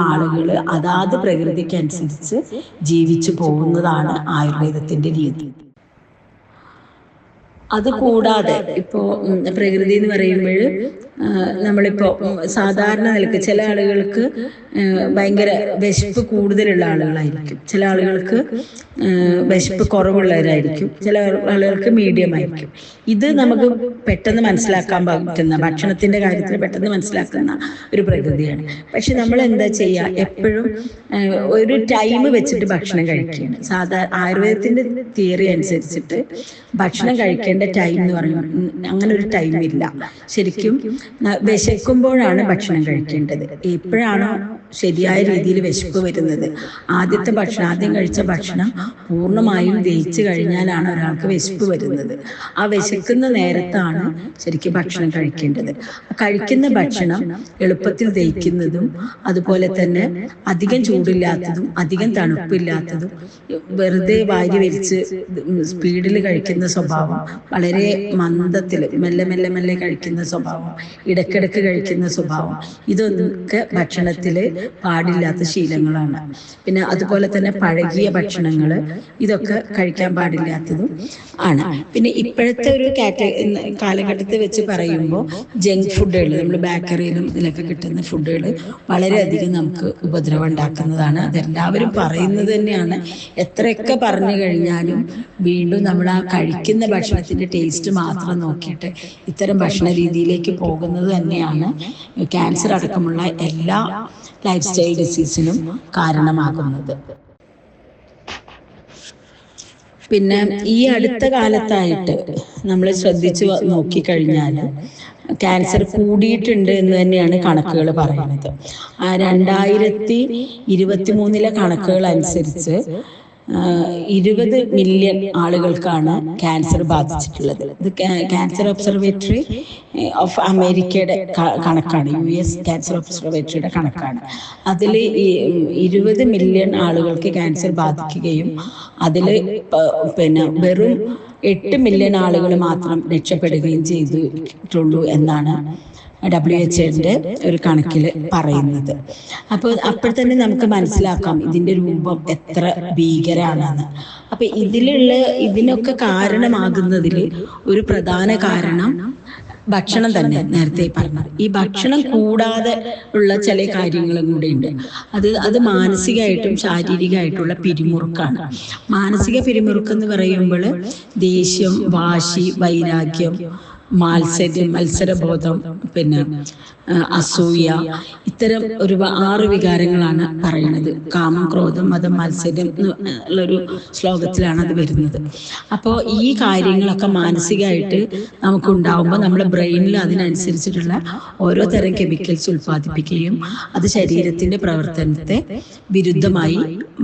ആളുകൾ അതാത് പ്രകൃതിക്കനുസരിച്ച് ജീവിച്ചു പോകുന്നതാണ് ആയുർവേദത്തിന്റെ രീതി. അതുകൂടാതെ ഇപ്പോ പ്രകൃതി എന്ന് പറയുമ്പോൾ നമ്മളിപ്പോ സാധാരണ നിലക്ക് ചില ആളുകൾക്ക് ഭയങ്കര വിശപ്പ് കൂടുതലുള്ള ആളുകളായിരിക്കും, ചില ആളുകൾക്ക് വിശപ്പ് കുറവുള്ളവരായിരിക്കും, ചില ആളുകൾക്ക് മീഡിയം ആയിരിക്കും. ഇത് നമുക്ക് പെട്ടെന്ന് മനസ്സിലാക്കാൻ പറ്റുന്ന, ഭക്ഷണത്തിന്റെ കാര്യത്തിൽ പെട്ടെന്ന് മനസ്സിലാക്കുന്ന ഒരു പ്രകൃതിയാണ്. പക്ഷെ നമ്മൾ എന്താ ചെയ്യുക, എപ്പോഴും ഒരു ടൈം വെച്ചിട്ട് ഭക്ഷണം കഴിക്കുകയാണ്. ആയുർവേദത്തിന്റെ തിയറി അനുസരിച്ചിട്ട് ഭക്ഷണം കഴിക്കേണ്ട ടൈം എന്ന് പറയുന്നത് അങ്ങനെ ഒരു ടൈം ഇല്ല. ശരിക്കും വിശക്കുമ്പോഴാണ് ഭക്ഷണം കഴിക്കേണ്ടത്. എപ്പോഴാണോ ശരിയായ രീതിയിൽ വിശപ്പ് വരുന്നത്. ആദ്യം കഴിച്ച ഭക്ഷണം പൂർണ്ണമായും ദഹിച്ചു കഴിഞ്ഞാലാണ് ഒരാൾക്ക് വിശപ്പ് വരുന്നത്. ആ വിശക്കുന്ന നേരത്താണ് ശരിക്കും ഭക്ഷണം കഴിക്കേണ്ടത്. കഴിക്കുന്ന ഭക്ഷണം എളുപ്പത്തിൽ ദഹിക്കുന്നതും അതുപോലെ തന്നെ അധികം ചൂടില്ലാത്തതും അധികം തണുപ്പില്ലാത്തതും, വെറുതെ വാരി വലിച്ച് സ്പീഡിൽ കഴിക്കുന്ന സ്വഭാവം, വളരെ മന്ദത്തിൽ മെല്ലെ മെല്ലെ മെല്ലെ കഴിക്കുന്ന സ്വഭാവം, ഇടയ്ക്കിടയ്ക്ക് കഴിക്കുന്ന സ്വഭാവം, ഇതൊക്കെ ഭക്ഷണത്തിൽ പാടില്ലാത്ത ശീലങ്ങളാണ്. പിന്നെ അതുപോലെ തന്നെ പഴകിയ ഭക്ഷണങ്ങൾ, ഇതൊക്കെ കഴിക്കാൻ പാടില്ലാത്തതും ആണ്. പിന്നെ ഇപ്പോഴത്തെ ഒരു കാലഘട്ടത്തെ വെച്ച് പറയുമ്പോൾ ജങ്ക് ഫുഡുകൾ, നമ്മൾ ബേക്കറിയിലും ഇതിലൊക്കെ കിട്ടുന്ന ഫുഡുകൾ വളരെയധികം നമുക്ക് ഉപദ്രവം ഉണ്ടാക്കുന്നതാണ്. അതെല്ലാവരും പറയുന്നത് തന്നെയാണ്. എത്രയൊക്കെ പറഞ്ഞു കഴിഞ്ഞാലും വീണ്ടും നമ്മൾ ആ കഴിക്കുന്ന ഭക്ഷണത്തിൻ്റെ ടേസ്റ്റ് മാത്രം നോക്കിയിട്ട് ഇത്തരം ഭക്ഷണ രീതിയിലേക്ക് പോകുന്നത് തന്നെയാണ് ക്യാൻസർ അടക്കമുള്ള എല്ലാ ലൈഫ് സ്റ്റൈൽ ഡിസീസിനും കാരണമാകുന്നത്. പിന്നെ ഈ അടുത്ത കാലത്തായിട്ട് നമ്മൾ ശ്രദ്ധിച്ചു നോക്കിക്കഴിഞ്ഞാൽ ക്യാൻസർ കൂടിയിട്ടുണ്ട് എന്ന് തന്നെയാണ് കണക്കുകൾ പറയുന്നത്. 2023 കണക്കുകൾ അനുസരിച്ച് 20 മില്യൺ ആളുകൾക്കാണ് ക്യാൻസർ ബാധിച്ചിട്ടുള്ളത്. ഇത് ക്യാൻസർ ഒബ്സർവേറ്ററി ഓഫ് അമേരിക്കയുടെ കണക്കാണ്, US ക്യാൻസർ ഒബ്സർവേറ്ററിയുടെ കണക്കാണ്. അതിൽ 20 മില്യൺ ആളുകൾക്ക് ക്യാൻസർ ബാധിക്കുകയും അതിൽ പിന്നെ വെറും 8 മില്യൺ ആളുകൾ മാത്രം രക്ഷപ്പെടുകയും ചെയ്തിട്ടുള്ളൂ എന്നാണ് WHO ഒരു കണക്കിൽ പറയുന്നത്. അപ്പോൾ തന്നെ നമുക്ക് മനസ്സിലാക്കാം ഇതിൻ്റെ രൂപം എത്ര ഭീകരാണെന്ന്. അപ്പൊ ഇതിനൊക്കെ കാരണമാകുന്നതിൽ ഒരു പ്രധാന കാരണം ഭക്ഷണം തന്നെ, നേരത്തെ പറഞ്ഞത്. ഈ ഭക്ഷണം കൂടാതെ ഉള്ള ചില കാര്യങ്ങളും കൂടെ ഉണ്ട്. അത് മാനസികമായിട്ടും ശാരീരികമായിട്ടുള്ള പിരിമുറുക്കാണ്. മാനസിക പിരിമുറുക്കം എന്ന് പറയുമ്പോൾ ദേഷ്യം, വാശി, വൈരാഗ്യം, മത്സരബോധം, പിന്നെ അസൂയ, ഇത്തരം 6 വികാരങ്ങളാണ് പറയുന്നത്. കാമം, ക്രോധം, മതം, മത്സരം ഉള്ളൊരു ശ്ലോകത്തിലാണ് അത് വരുന്നത്. അപ്പോൾ ഈ കാര്യങ്ങളൊക്കെ മാനസികമായിട്ട് നമുക്കുണ്ടാവുമ്പോൾ നമ്മുടെ ബ്രെയിനിൽ അതിനനുസരിച്ചിട്ടുള്ള ഓരോ തരം കെമിക്കൽസ് ഉൽപ്പാദിപ്പിക്കുകയും അത് ശരീരത്തിന്റെ പ്രവർത്തനത്തെ വിരുദ്ധമായി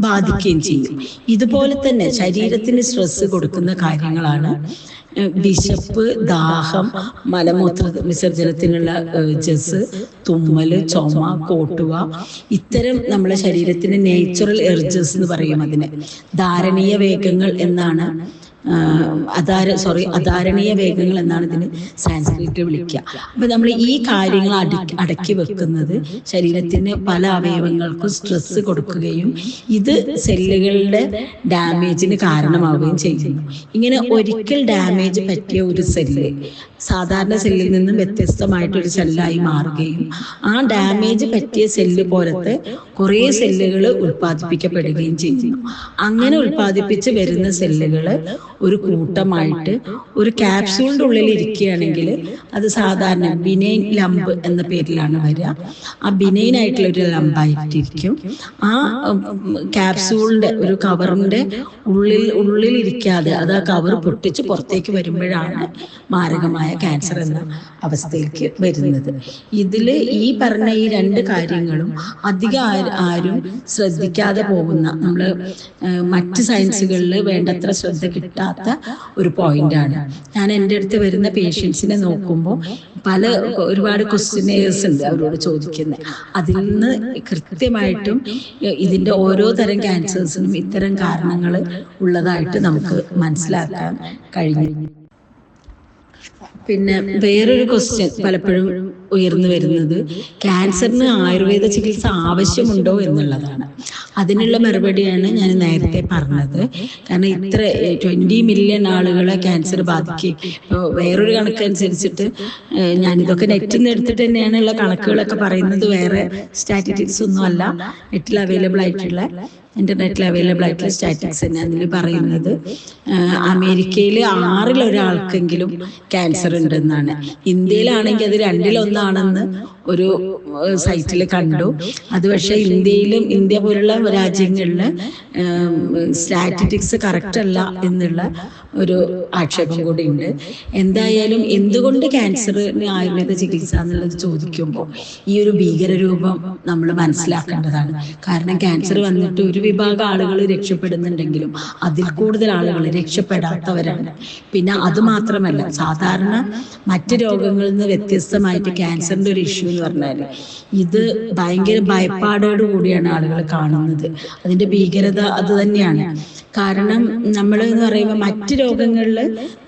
ബാധിക്കുകയും ചെയ്യും. ഇതുപോലെ തന്നെ ശരീരത്തിന് സ്ട്രെസ് കൊടുക്കുന്ന കാര്യങ്ങളാണ് വിശപ്പ്, ദാഹം, മലമൂത്ര വിസർജനത്തിനുള്ള ജസ്, തുമ്മല്, ചുമ, കോട്ടുക, ഇത്തരം നമ്മുടെ ശരീരത്തിന് നേച്ചുറൽ എർജസ് എന്ന് പറയും. അതിന് ധാരണീയ വേഗങ്ങൾ എന്നാണ് അധാരണീയ വേഗങ്ങൾ എന്നാണ് ഇതിന് സാൻസ്ക്രിറ്റിൽ വിളിക്കുക. അപ്പൊ നമ്മൾ ഈ കാര്യങ്ങൾ അടക്കി വെക്കുന്നത് ശരീരത്തിന് പല അവയവങ്ങൾക്കും സ്ട്രെസ് കൊടുക്കുകയും ഇത് സെല്ലുകളുടെ ഡാമേജിന് കാരണമാവുകയും ചെയ്യുന്നു. ഇങ്ങനെ ഒരിക്കൽ ഡാമേജ് പറ്റിയ ഒരു സെല്ല് സാധാരണ സെല്ലിൽ നിന്നും വ്യത്യസ്തമായിട്ടൊരു സെല്ലായി മാറുകയും ആ ഡാമേജ് പറ്റിയ സെല്ല് പോലത്തെ കുറേ സെല്ലുകൾ ഉൽപ്പാദിപ്പിക്കപ്പെടുകയും ചെയ്യുന്നു. അങ്ങനെ ഉൽപ്പാദിപ്പിച്ച് വരുന്ന സെല്ലുകൾ ഒരു കൂട്ടമായിട്ട് ഒരു ക്യാപ്സ്യൂളിന്റെ ഉള്ളിൽ ഇരിക്കുകയാണെങ്കിൽ അത് സാധാരണ ബിനൈൻ ലംബ് എന്ന പേരിലാണ് വരിക. ആ ബിനൈൻ ആയിട്ടുള്ള ഒരു ലംബായിട്ടിരിക്കും. ആ ക്യാപ്സ്യൂളിന്റെ ഒരു കവറിന്റെ ഉള്ളിൽ ഇരിക്കാതെ അത് ആ കവർ പൊട്ടിച്ച് പുറത്തേക്ക് വരുമ്പോഴാണ് മാരകമായ ക്യാൻസർ എന്ന അവസ്ഥയിലേക്ക് വരുന്നത്. ഇതിൽ ഈ പറഞ്ഞ ഈ 2 കാര്യങ്ങളും അധികം ആരും ശ്രദ്ധിക്കാതെ പോകുന്ന, നമ്മൾ മറ്റ് സയൻസുകളിൽ വേണ്ടത്ര ശ്രദ്ധ കിട്ടാത്ത ഒരു പോയിന്റാണ്. ഞാൻ എൻ്റെ അടുത്ത് വരുന്ന പേഷ്യൻസിനെ നോക്കുമ്പോൾ ഒരുപാട് ക്വസ്റ്റ്യനേഴ്സ് ഉണ്ട് അവരോട് ചോദിക്കുന്നത്. അതിൽ നിന്ന് കൃത്യമായിട്ടും ഇതിൻ്റെ ഓരോ തരം ക്യാൻസേഴ്സിനും ഇത്തരം കാരണങ്ങൾ ഉള്ളതായിട്ട് നമുക്ക് മനസ്സിലാക്കാൻ കഴിഞ്ഞു. പിന്നെ വേറൊരു ക്വസ്റ്റ്യൻ പലപ്പോഴും ഉയർന്നു വരുന്നത് ക്യാൻസറിന് ആയുർവേദ ചികിത്സ ആവശ്യമുണ്ടോ എന്നുള്ളതാണ്. അതിനുള്ള മറുപടിയാണ് ഞാൻ നേരത്തെ പറഞ്ഞത്. കാരണം ഇത്ര 20 മില്യൺ ആളുകളെ ക്യാൻസർ ബാധിക്കുകയും, ഇപ്പോൾ വേറൊരു കണക്കനുസരിച്ചിട്ട് ഞാനിതൊക്കെ നെറ്റിൽ നിന്ന് എടുത്തിട്ട് തന്നെയാണുള്ള കണക്കുകളൊക്കെ പറയുന്നത്, വേറെ സ്റ്റാറ്റിസ്റ്റിക്സ് ഒന്നും അല്ല, നെറ്റിൽ അവൈലബിൾ ആയിട്ടുള്ള ഇന്റർനെറ്റിൽ അവൈലബിൾ ആയിട്ടുള്ള സ്റ്റാറ്റിസ്റ്റിക്സ് തന്നെ. അതിൽ പറയുന്നത് അമേരിക്കയിൽ 6 ഒരാൾക്കെങ്കിലും ക്യാൻസർ ഉണ്ടെന്നാണ്. ഇന്ത്യയിലാണെങ്കിൽ അത് 2 ഒന്നാണെന്ന് ഒരു സൈറ്റിൽ കണ്ടു. അത് പക്ഷേ ഇന്ത്യ പോലുള്ള രാജ്യങ്ങളിൽ സ്റ്റാറ്റിസ്റ്റിക്സ് കറക്റ്റ് അല്ല എന്നുള്ള ഒരു ആക്ഷേപം കൂടി ഉണ്ട്. എന്തായാലും എന്തുകൊണ്ട് ക്യാൻസറിന് ആയുർവേദ ചികിത്സ എന്നുള്ളത് ചോദിക്കുമ്പോൾ ഈ ഒരു ഭീകരരൂപം നമ്മൾ മനസ്സിലാക്കേണ്ടതാണ്. കാരണം ക്യാൻസർ വന്നിട്ട് ഒരു വിഭാഗം ആളുകൾ രക്ഷപ്പെടുന്നുണ്ടെങ്കിലും അതിൽ കൂടുതൽ ആളുകൾ രക്ഷപ്പെടാത്തവരാണ്. പിന്നെ അത് മാത്രമല്ല, സാധാരണ മറ്റ് രോഗങ്ങളിൽ നിന്ന് വ്യത്യസ്തമായിട്ട് ക്യാൻസറിന്റെ ഒരു ഇഷ്യൂ എന്ന് പറഞ്ഞാൽ ഇത് ഭയങ്കര ഭയപ്പാടോടു കൂടിയാണ് ആളുകൾ കാണുന്നത്. അതിന്റെ ഭീകരത അത് തന്നെയാണ്. കാരണം നമ്മൾ എന്ന് പറയുമ്പോൾ മറ്റ് രോഗങ്ങളിൽ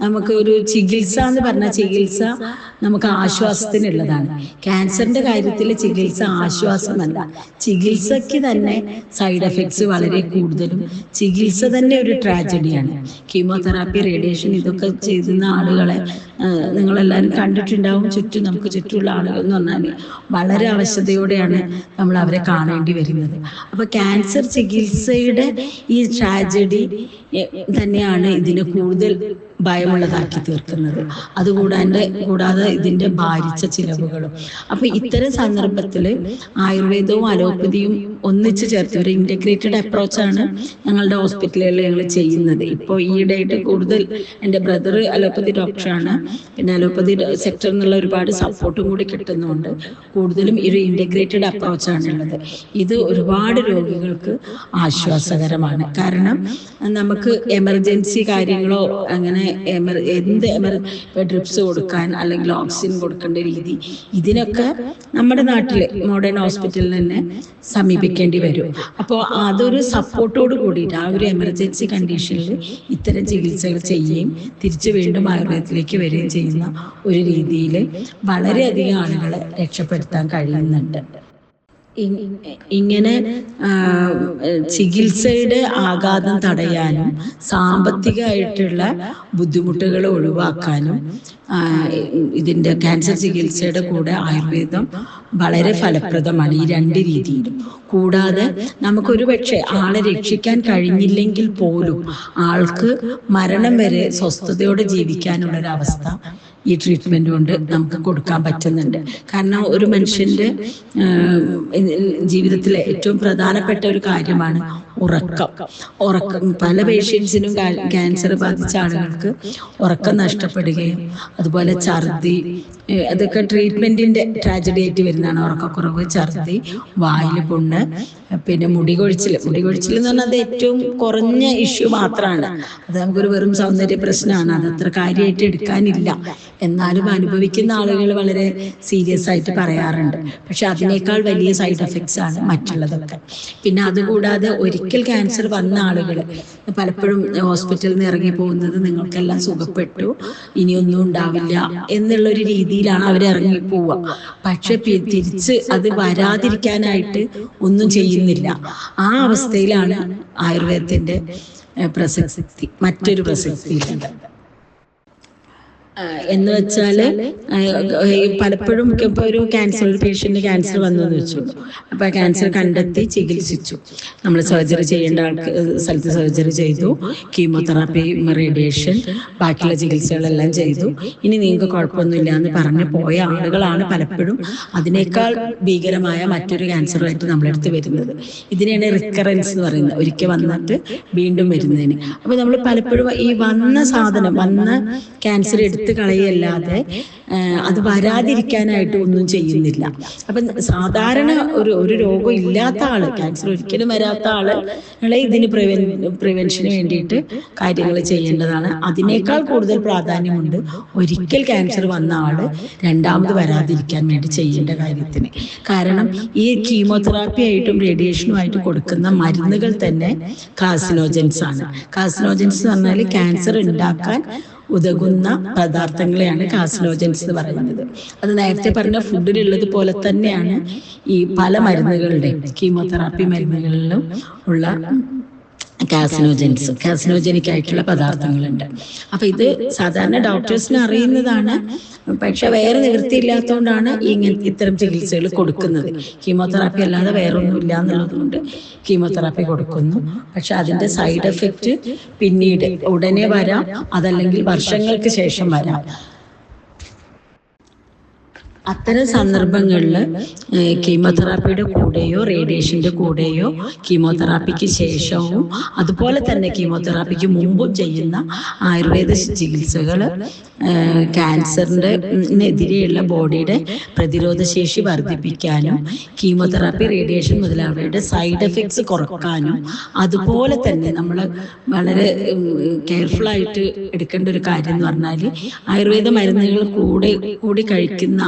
നമുക്ക് ഒരു ചികിത്സ എന്ന് പറഞ്ഞാൽ ചികിത്സ നമുക്ക് ആശ്വാസത്തിനുള്ളതാണ്. ക്യാൻസറിന്റെ കാര്യത്തിൽ ചികിത്സ ആശ്വാസമല്ല, ചികിത്സയ്ക്ക് തന്നെ സൈഡ് എഫക്ട്സ് വളരെ കൂടുതലും, ചികിത്സ തന്നെ ഒരു ട്രാജഡിയാണ്. കീമോതെറാപ്പി, റേഡിയേഷൻ ഇതൊക്കെ ചെയ്യുന്ന ആളുകളെ നിങ്ങളെല്ലാവരും കണ്ടിട്ടുണ്ടാവും. നമുക്ക് ചുറ്റുമുള്ള ആളുകൾ എന്ന് പറഞ്ഞാൽ വളരെ അവശതയോടെയാണ് നമ്മൾ അവരെ കാണേണ്ടി വരുന്നത്. അപ്പൊ ക്യാൻസർ ചികിത്സയുടെ ഈ ട്രാജഡി തന്നെയാണ് ഇതിനെ കൂടുതൽ ഭയമുള്ളതാക്കി തീർക്കുന്നത്. കൂടാതെ ഇതിന്റെ ഭാരിച്ച ചിലവുകളും. അപ്പൊ ഇത്തരം സന്ദർഭത്തിൽ ആയുർവേദവും അലോപ്പതിയും ഒന്നിച്ചു ചേർത്ത് ഒരു ഇന്റഗ്രേറ്റഡ് അപ്രോച്ചാണ് ഞങ്ങളുടെ ഹോസ്പിറ്റലുകളിൽ ഞങ്ങൾ ചെയ്യുന്നത്. ഇപ്പോൾ ഈയിടെയായിട്ട് കൂടുതൽ എൻ്റെ ബ്രദർ അലോപ്പതി ഡോക്ടറാണ്. പിന്നെ അലോപ്പതി സെക്ടറിൽ നിന്നുള്ള ഒരുപാട് സപ്പോർട്ടും കൂടി കിട്ടുന്നുണ്ട്. കൂടുതലും ഒരു ഇന്റഗ്രേറ്റഡ് അപ്രോച്ചാണ് ഉള്ളത്. ഇത് ഒരുപാട് രോഗികൾക്ക് ആശ്വാസകരമാണ്. കാരണം നമുക്ക് എമർജൻസി കാര്യങ്ങളോ അങ്ങനെ ഡ്രിപ്സ് കൊടുക്കാൻ അല്ലെങ്കിൽ ഓക്സിജൻ കൊടുക്കേണ്ട രീതി, ഇതിനൊക്കെ നമ്മുടെ നാട്ടില് മോഡേൺ ഹോസ്പിറ്റലിൽ തന്നെ സമീപിക്കേണ്ടി വരും. അപ്പോൾ അതൊരു സപ്പോർട്ടോട് കൂടിയിട്ട് ആ ഒരു എമർജൻസി കണ്ടീഷനിൽ ഇത്തരം ചികിത്സകൾ ചെയ്യുകയും തിരിച്ചു വീണ്ടും ആയുർവേദത്തിലേക്ക് വരികയും ചെയ്യുന്ന ഒരു രീതിയിൽ വളരെയധികം ആളുകളെ രക്ഷപ്പെടുത്താൻ കഴിയുന്നുണ്ട്. ഇങ്ങനെ ചികിത്സയുടെ ആഘാതം തടയാനും സാമ്പത്തികമായിട്ടുള്ള ബുദ്ധിമുട്ടുകൾ ഒഴിവാക്കാനും ഇതിൻ്റെ ക്യാൻസർ ചികിത്സയുടെ കൂടെ ആയുർവേദം വളരെ ഫലപ്രദമാണ് ഈ രണ്ട് രീതിയിലും. കൂടാതെ നമുക്കൊരു പക്ഷേ ആളെ രക്ഷിക്കാൻ കഴിഞ്ഞില്ലെങ്കിൽ പോലും ആൾക്ക് മരണം വരെ സ്വസ്ഥതയോടെ ജീവിക്കാനുള്ളൊരവസ്ഥ ഈ ട്രീറ്റ്മെന്റ് കൊണ്ട് നമുക്ക് കൊടുക്കാൻ പറ്റുന്നുണ്ട്. കാരണം ഒരു മനുഷ്യന്റെ ജീവിതത്തിലെ ഏറ്റവും പ്രധാനപ്പെട്ട ഒരു കാര്യമാണ് ഉറക്കം. പല പേഷ്യൻസിനും ക്യാൻസർ ബാധിച്ച ആളുകൾക്ക് ഉറക്കം നഷ്ടപ്പെടുകയും അതുപോലെ ഛർദി, അതൊക്കെ ട്രീറ്റ്മെന്റിന്റെ ട്രാജഡി ആയിട്ട് വരുന്നതാണ്. ഉറക്കക്കുറവ്, ഛർദി, വായിൽ പുണ്ണ്, പിന്നെ മുടികൊഴിച്ചിൽ എന്ന് പറഞ്ഞാൽ അത് ഏറ്റവും കുറഞ്ഞ ഇഷ്യൂ മാത്രമാണ്. അത് നമുക്കൊരു വെറും സൗന്ദര്യ പ്രശ്നമാണ്, അത് അത്ര കാര്യമായിട്ട് എടുക്കാനില്ല. എന്നാലും അനുഭവിക്കുന്ന ആളുകൾ വളരെ സീരിയസ് ആയിട്ട് പറയാറുണ്ട്. പക്ഷെ അതിനേക്കാൾ വലിയ സൈഡ് എഫക്ട്സ് ആണ് മറ്റുള്ളതൊക്കെ. പിന്നെ അതുകൂടാതെ ഒരിക്കൽ ക്യാൻസർ വന്ന ആളുകൾ പലപ്പോഴും ഹോസ്പിറ്റലിൽ നിന്ന് ഇറങ്ങി പോകുന്നത് നിങ്ങൾക്കെല്ലാം സുഖപ്പെട്ടു, ഇനിയൊന്നും ഉണ്ടാവില്ല എന്നുള്ളൊരു രീതിയിലാണ് അവർ ഇറങ്ങി പോവുക. പക്ഷെ തിരിച്ച് അത് വരാതിരിക്കാനായിട്ട് ഒന്നും ചെയ്യുന്നില്ല. ആ അവസ്ഥയിലാണ് ആയുർവേദത്തിന്റെ പ്രസക്തി മറ്റൊരു പ്രസക്തിയിലുണ്ട്. എന്ന് വെച്ചാൽ പലപ്പോഴും ഇപ്പൊ ഒരു പേഷ്യന്റ് ക്യാൻസർ വന്നു എന്ന് വെച്ചു. അപ്പൊ ക്യാൻസർ കണ്ടെത്തി ചികിത്സിച്ചു, നമ്മൾ സർജറി ചെയ്യേണ്ട സ്ഥലത്ത് സർജറി ചെയ്തു, കീമോതെറാപ്പി, റേഡിയേഷൻ, ബാക്കിയുള്ള ചികിത്സകളെല്ലാം ചെയ്തു. ഇനി നിങ്ങൾക്ക് കുഴപ്പമൊന്നുമില്ല എന്ന് പറഞ്ഞു പോയ ആളുകളാണ് പലപ്പോഴും അതിനേക്കാൾ ഭീകരമായ മറ്റൊരു ക്യാൻസറുമായിട്ട് നമ്മളെടുത്ത് വരുന്നത്. ഇതിനെയാണ് റിക്കറൻസ് എന്ന് പറയുന്നത്, ഒരിക്കൽ വന്നിട്ട് വീണ്ടും വരുന്നതിന്. അപ്പൊ നമ്മൾ പലപ്പോഴും ഈ വന്ന ക്യാൻസർ എടുത്ത് കളയല്ലാതെ അത് വരാതിരിക്കാനായിട്ട് ഒന്നും ചെയ്യുന്നില്ല. അപ്പൊ സാധാരണ ഒരു രോഗം ഇല്ലാത്ത ആള്, ക്യാൻസർ ഒരിക്കലും വരാത്ത ആളുകളെ ഇതിന് പ്രിവെൻഷന് വേണ്ടിയിട്ട് കാര്യങ്ങൾ ചെയ്യേണ്ടതാണ്. അതിനേക്കാൾ കൂടുതൽ പ്രാധാന്യമുണ്ട് ഒരിക്കൽ ക്യാൻസർ വന്ന ആള് രണ്ടാമത് വരാതിരിക്കാൻ വേണ്ടി ചെയ്യേണ്ട കാര്യത്തിന്. കാരണം ഈ കീമോതെറാപ്പി ആയിട്ടും റേഡിയേഷനുമായിട്ട് കൊടുക്കുന്ന മരുന്നുകൾ തന്നെ കാർസിനോജൻസ് ആണ്. കാർസിനോജൻസ് എന്ന് പറഞ്ഞാൽ ക്യാൻസർ ഉണ്ടാക്കാൻ ഉതകുന്ന പദാർത്ഥങ്ങളെയാണ് കാർസിനോജൻസ് എന്ന് പറയുന്നത്. അത് നേരത്തെ പറഞ്ഞ ഫുഡിലുള്ളത് പോലെ തന്നെയാണ് ഈ പല മരുന്നുകളുടെയും കീമോതെറാപ്പി മരുന്നുകളിലും ഉള്ള കാർസിനോജനിക് ആയിട്ടുള്ള പദാർത്ഥങ്ങളുണ്ട്. അപ്പൊ ഇത് സാധാരണ ഡോക്ടേഴ്സിന് അറിയുന്നതാണ്. പക്ഷെ വേറെ നിവൃത്തിയില്ലാത്തതുകൊണ്ടാണ് ഇത്തരം ചികിത്സകൾ കൊടുക്കുന്നത്. കീമോതെറാപ്പി അല്ലാതെ വേറെ ഒന്നുമില്ല എന്നുള്ളത് കൊണ്ട് കീമോതെറാപ്പി കൊടുക്കുന്നു. പക്ഷെ അതിന്റെ സൈഡ് എഫക്റ്റ് പിന്നീട് ഉടനെ വരാം, അതല്ലെങ്കിൽ വർഷങ്ങൾക്ക് ശേഷം വരാം. അത്തരം സന്ദർഭങ്ങളിൽ കീമോതെറാപ്പിയുടെ കൂടെയോ റേഡിയേഷൻ്റെ കൂടെയോ കീമോതെറാപ്പിക്ക് ശേഷവും അതുപോലെ തന്നെ കീമോതെറാപ്പിക്ക് മുമ്പും ചെയ്യുന്ന ആയുർവേദ ചികിത്സകൾ ക്യാൻസറിനെതിരെയുള്ള ബോഡിയുടെ പ്രതിരോധ ശേഷി വർദ്ധിപ്പിക്കാനും കീമോതെറാപ്പി റേഡിയേഷൻ മുതലായവയുടെ സൈഡ് എഫക്ട്സ് കുറക്കാനും അതുപോലെ തന്നെ നമ്മൾ വളരെ കെയർഫുൾ ആയിട്ട് എടുക്കേണ്ട ഒരു കാര്യം എന്ന് പറഞ്ഞാൽ ആയുർവേദ മരുന്നുകൾ കൂടി കഴിക്കുന്ന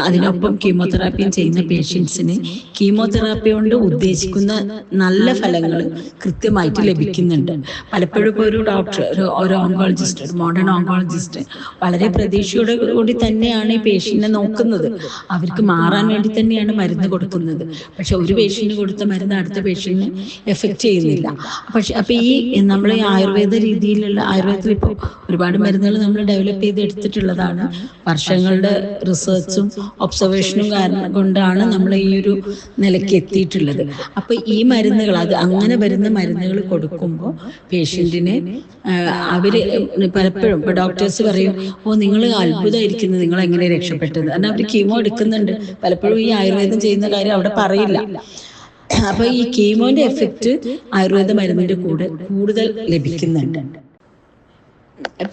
അതിനൊപ്പം കീമോതെറാപ്പിയും ചെയ്യുന്ന പേഷ്യൻസിന് കീമോതെറാപ്പി കൊണ്ട് ഉദ്ദേശിക്കുന്ന നല്ല ഫലങ്ങൾ കൃത്യമായിട്ട് ലഭിക്കുന്നുണ്ട്. പലപ്പോഴും ഇപ്പോൾ ഒരു ഡോക്ടർ, ഒരു ഓങ്കോളജിസ്റ്റ്, ഒരു മോഡേൺ ഓങ്കോളജിസ്റ്റ് വളരെ പ്രതീക്ഷയോടെ കൂടി തന്നെയാണ് ഈ പേഷ്യന്റിനെ നോക്കുന്നത്. അവർക്ക് മാറാൻ വേണ്ടി തന്നെയാണ് മരുന്ന് കൊടുക്കുന്നത്. പക്ഷെ ഒരു പേഷ്യന്റിന് കൊടുത്ത മരുന്ന് അടുത്ത പേഷ്യന്റിന് എഫക്റ്റ് ചെയ്യുന്നില്ല. അപ്പൊ ഈ നമ്മൾ ഈ ആയുർവേദ രീതിയിലുള്ള ആയുർവേദത്തിൽ ഇപ്പോൾ ഒരുപാട് മരുന്നുകൾ നമ്മൾ ഡെവലപ്പ് ചെയ്ത് എടുത്തിട്ടുള്ളതാണ്. വർഷങ്ങളുടെ റിസർച്ചും ഒബ്സർവേഷനും കാരണം കൊണ്ടാണ് നമ്മൾ ഈ ഒരു നിലയ്ക്ക് എത്തിയിട്ടുള്ളത്. അപ്പൊ ഈ മരുന്നുകൾ അങ്ങനെ വരുന്ന മരുന്നുകൾ കൊടുക്കുമ്പോൾ പേഷ്യന്റിന് അവര് പലപ്പോഴും ഇപ്പൊ ഡോക്ടേഴ്സ് പറയും, നിങ്ങൾ അത്ഭുതമായിരിക്കുന്നത്, നിങ്ങൾ എങ്ങനെ രക്ഷപ്പെട്ടത്, കാരണം അവർ കീമോ എടുക്കുന്നുണ്ട്. പലപ്പോഴും ഈ ആയുർവേദം ചെയ്യുന്ന കാര്യം അവിടെ പറയില്ല. അപ്പൊ ഈ കീമോന്റെ എഫക്റ്റ് ആയുർവേദ മരുന്നിന്റെ കൂടെ കൂടുതൽ ലഭിക്കുന്നുണ്ട്.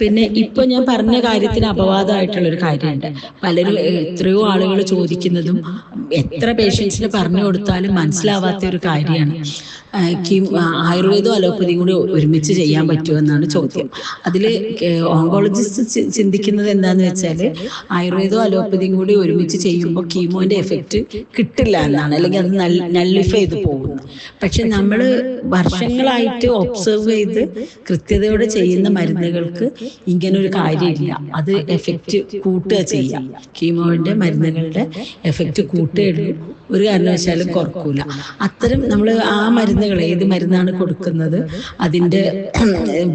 പിന്നെ ഇപ്പൊ ഞാൻ പറഞ്ഞ കാര്യത്തിന് അപവാദമായിട്ടുള്ളൊരു കാര്യമുണ്ട്. പലരും എത്രയോ ആളുകൾ ചോദിക്കുന്നതും എത്ര പേഷ്യൻസിന് പറഞ്ഞു കൊടുത്താലും മനസ്സിലാവാത്ത ഒരു കാര്യമാണ്, ആയുർവേദവും അലോപ്പതിയും കൂടി ഒരുമിച്ച് ചെയ്യാൻ പറ്റുമോ എന്നാണ് ചോദ്യം. അതിൽ ഓങ്കോളജിസ്റ്റ് ചിന്തിക്കുന്നത് എന്താന്ന് വെച്ചാൽ ആയുർവേദവും അലോപ്പതിയും കൂടി ഒരുമിച്ച് ചെയ്യുമ്പോൾ കീമോന്റെ എഫക്റ്റ് കിട്ടില്ല എന്നാണ്, അല്ലെങ്കിൽ അത് നള്ളിഫൈ ചെയ്ത് പോകുന്നു. പക്ഷെ നമ്മൾ വർഷങ്ങളായിട്ട് ഒബ്സർവ് ചെയ്ത് കൃത്യതയോടെ ചെയ്യുന്ന മരുന്നുകൾക്ക് ഇങ്ങനൊരു കാര്യമില്ല. അത് എഫക്റ്റ് കൂട്ടുക ചെയ്യാം. കീമോന്റെ മരുന്നുകളുടെ എഫക്റ്റ് കൂട്ടുകയുള്ളൂ, ഒരു കാരണവശാലും കുറക്കൂല. അത്തരം നമ്മൾ ആ മരുന്നുകൾ ഏത് മരുന്നാണ് കൊടുക്കുന്നത്, അതിൻ്റെ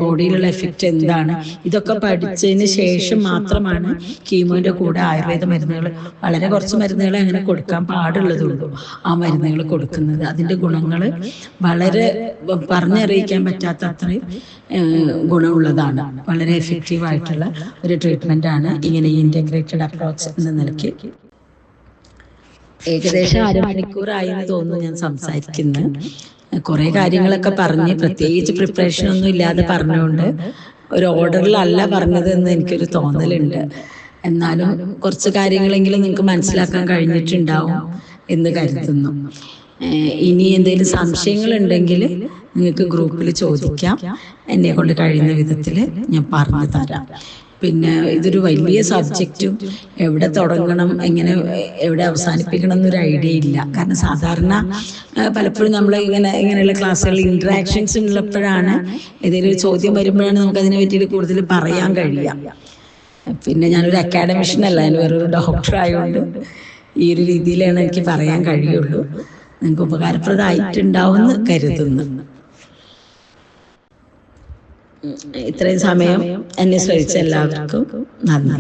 ബോഡിയിലുള്ള എഫക്റ്റ് എന്താണ്, ഇതൊക്കെ പഠിച്ചതിന് ശേഷം മാത്രമാണ് കീമോന്റെ കൂടെ ആയുർവേദ മരുന്നുകൾ, വളരെ കുറച്ച് മരുന്നുകളെ അങ്ങനെ കൊടുക്കാൻ പാടുള്ളതുള്ളൂ, ആ മരുന്നുകൾ കൊടുക്കുന്നത്. അതിൻ്റെ ഗുണങ്ങൾ വളരെ പറഞ്ഞറിയിക്കാൻ പറ്റാത്ത അത്രയും ഗുണമുള്ളതാണ്. വളരെ എഫക്റ്റീവ് ആയിട്ടുള്ള ഒരു ട്രീറ്റ്മെന്റ് ആണ് ഇങ്ങനെ ഇന്റഗ്രേറ്റഡ് അപ്രോച്ച് എന്ന നിലയ്ക്ക്. ഏകദേശം 1/2 മണിക്കൂറായി എന്ന് തോന്നുന്നു ഞാൻ സംസാരിക്കുന്നത്. കുറെ കാര്യങ്ങളൊക്കെ പറഞ്ഞ്, പ്രത്യേകിച്ച് പ്രിപ്പറേഷൻ ഒന്നും ഇല്ലാതെ പറഞ്ഞുകൊണ്ട് ഒരു ഓർഡറിലല്ല പറഞ്ഞത് എന്ന് എനിക്കൊരു തോന്നലുണ്ട്. എന്നാലും കുറച്ച് കാര്യങ്ങളെങ്കിലും നിങ്ങൾക്ക് മനസ്സിലാക്കാൻ കഴിഞ്ഞിട്ടുണ്ടാവും എന്ന് കരുതുന്നു. ഇനി എന്തെങ്കിലും സംശയങ്ങൾ ഉണ്ടെങ്കിൽ നിങ്ങൾക്ക് ഗ്രൂപ്പിൽ ചോദിക്കാം. എന്നെ കൊണ്ട് കഴിയുന്ന വിധത്തിൽ ഞാൻ പറഞ്ഞു തരാം. പിന്നെ ഇതൊരു വലിയ സബ്ജക്റ്റും എവിടെ തുടങ്ങണം, എവിടെ അവസാനിപ്പിക്കണം എന്നൊരു ഐഡിയ ഇല്ല. കാരണം സാധാരണ പലപ്പോഴും നമ്മൾ ഇങ്ങനെയുള്ള ക്ലാസ്സുകളിൽ ഇൻട്രാക്ഷൻസ് ഉള്ളപ്പോഴാണ്, ഏതെങ്കിലും ഒരു ചോദ്യം വരുമ്പോഴാണ് നമുക്ക് അതിനെ പറ്റിയിട്ട് കൂടുതൽ പറയാൻ കഴിയുക. പിന്നെ ഞാനൊരു അക്കാഡമിഷ്യൻ അല്ല, ഞാൻ വേറൊരു ഡോക്ടർ ആയതുകൊണ്ട് ഈ ഒരു രീതിയിലാണ് എനിക്ക് പറയാൻ കഴിയുള്ളൂ. നിങ്ങൾക്ക് ഉപകാരപ്രദമായിട്ടുണ്ടാവുമെന്ന് കരുതുന്നു. ഇത്രയും സമയം എന്നെ ശ്രമിച്ച എല്ലാവർക്കും നന്ദി.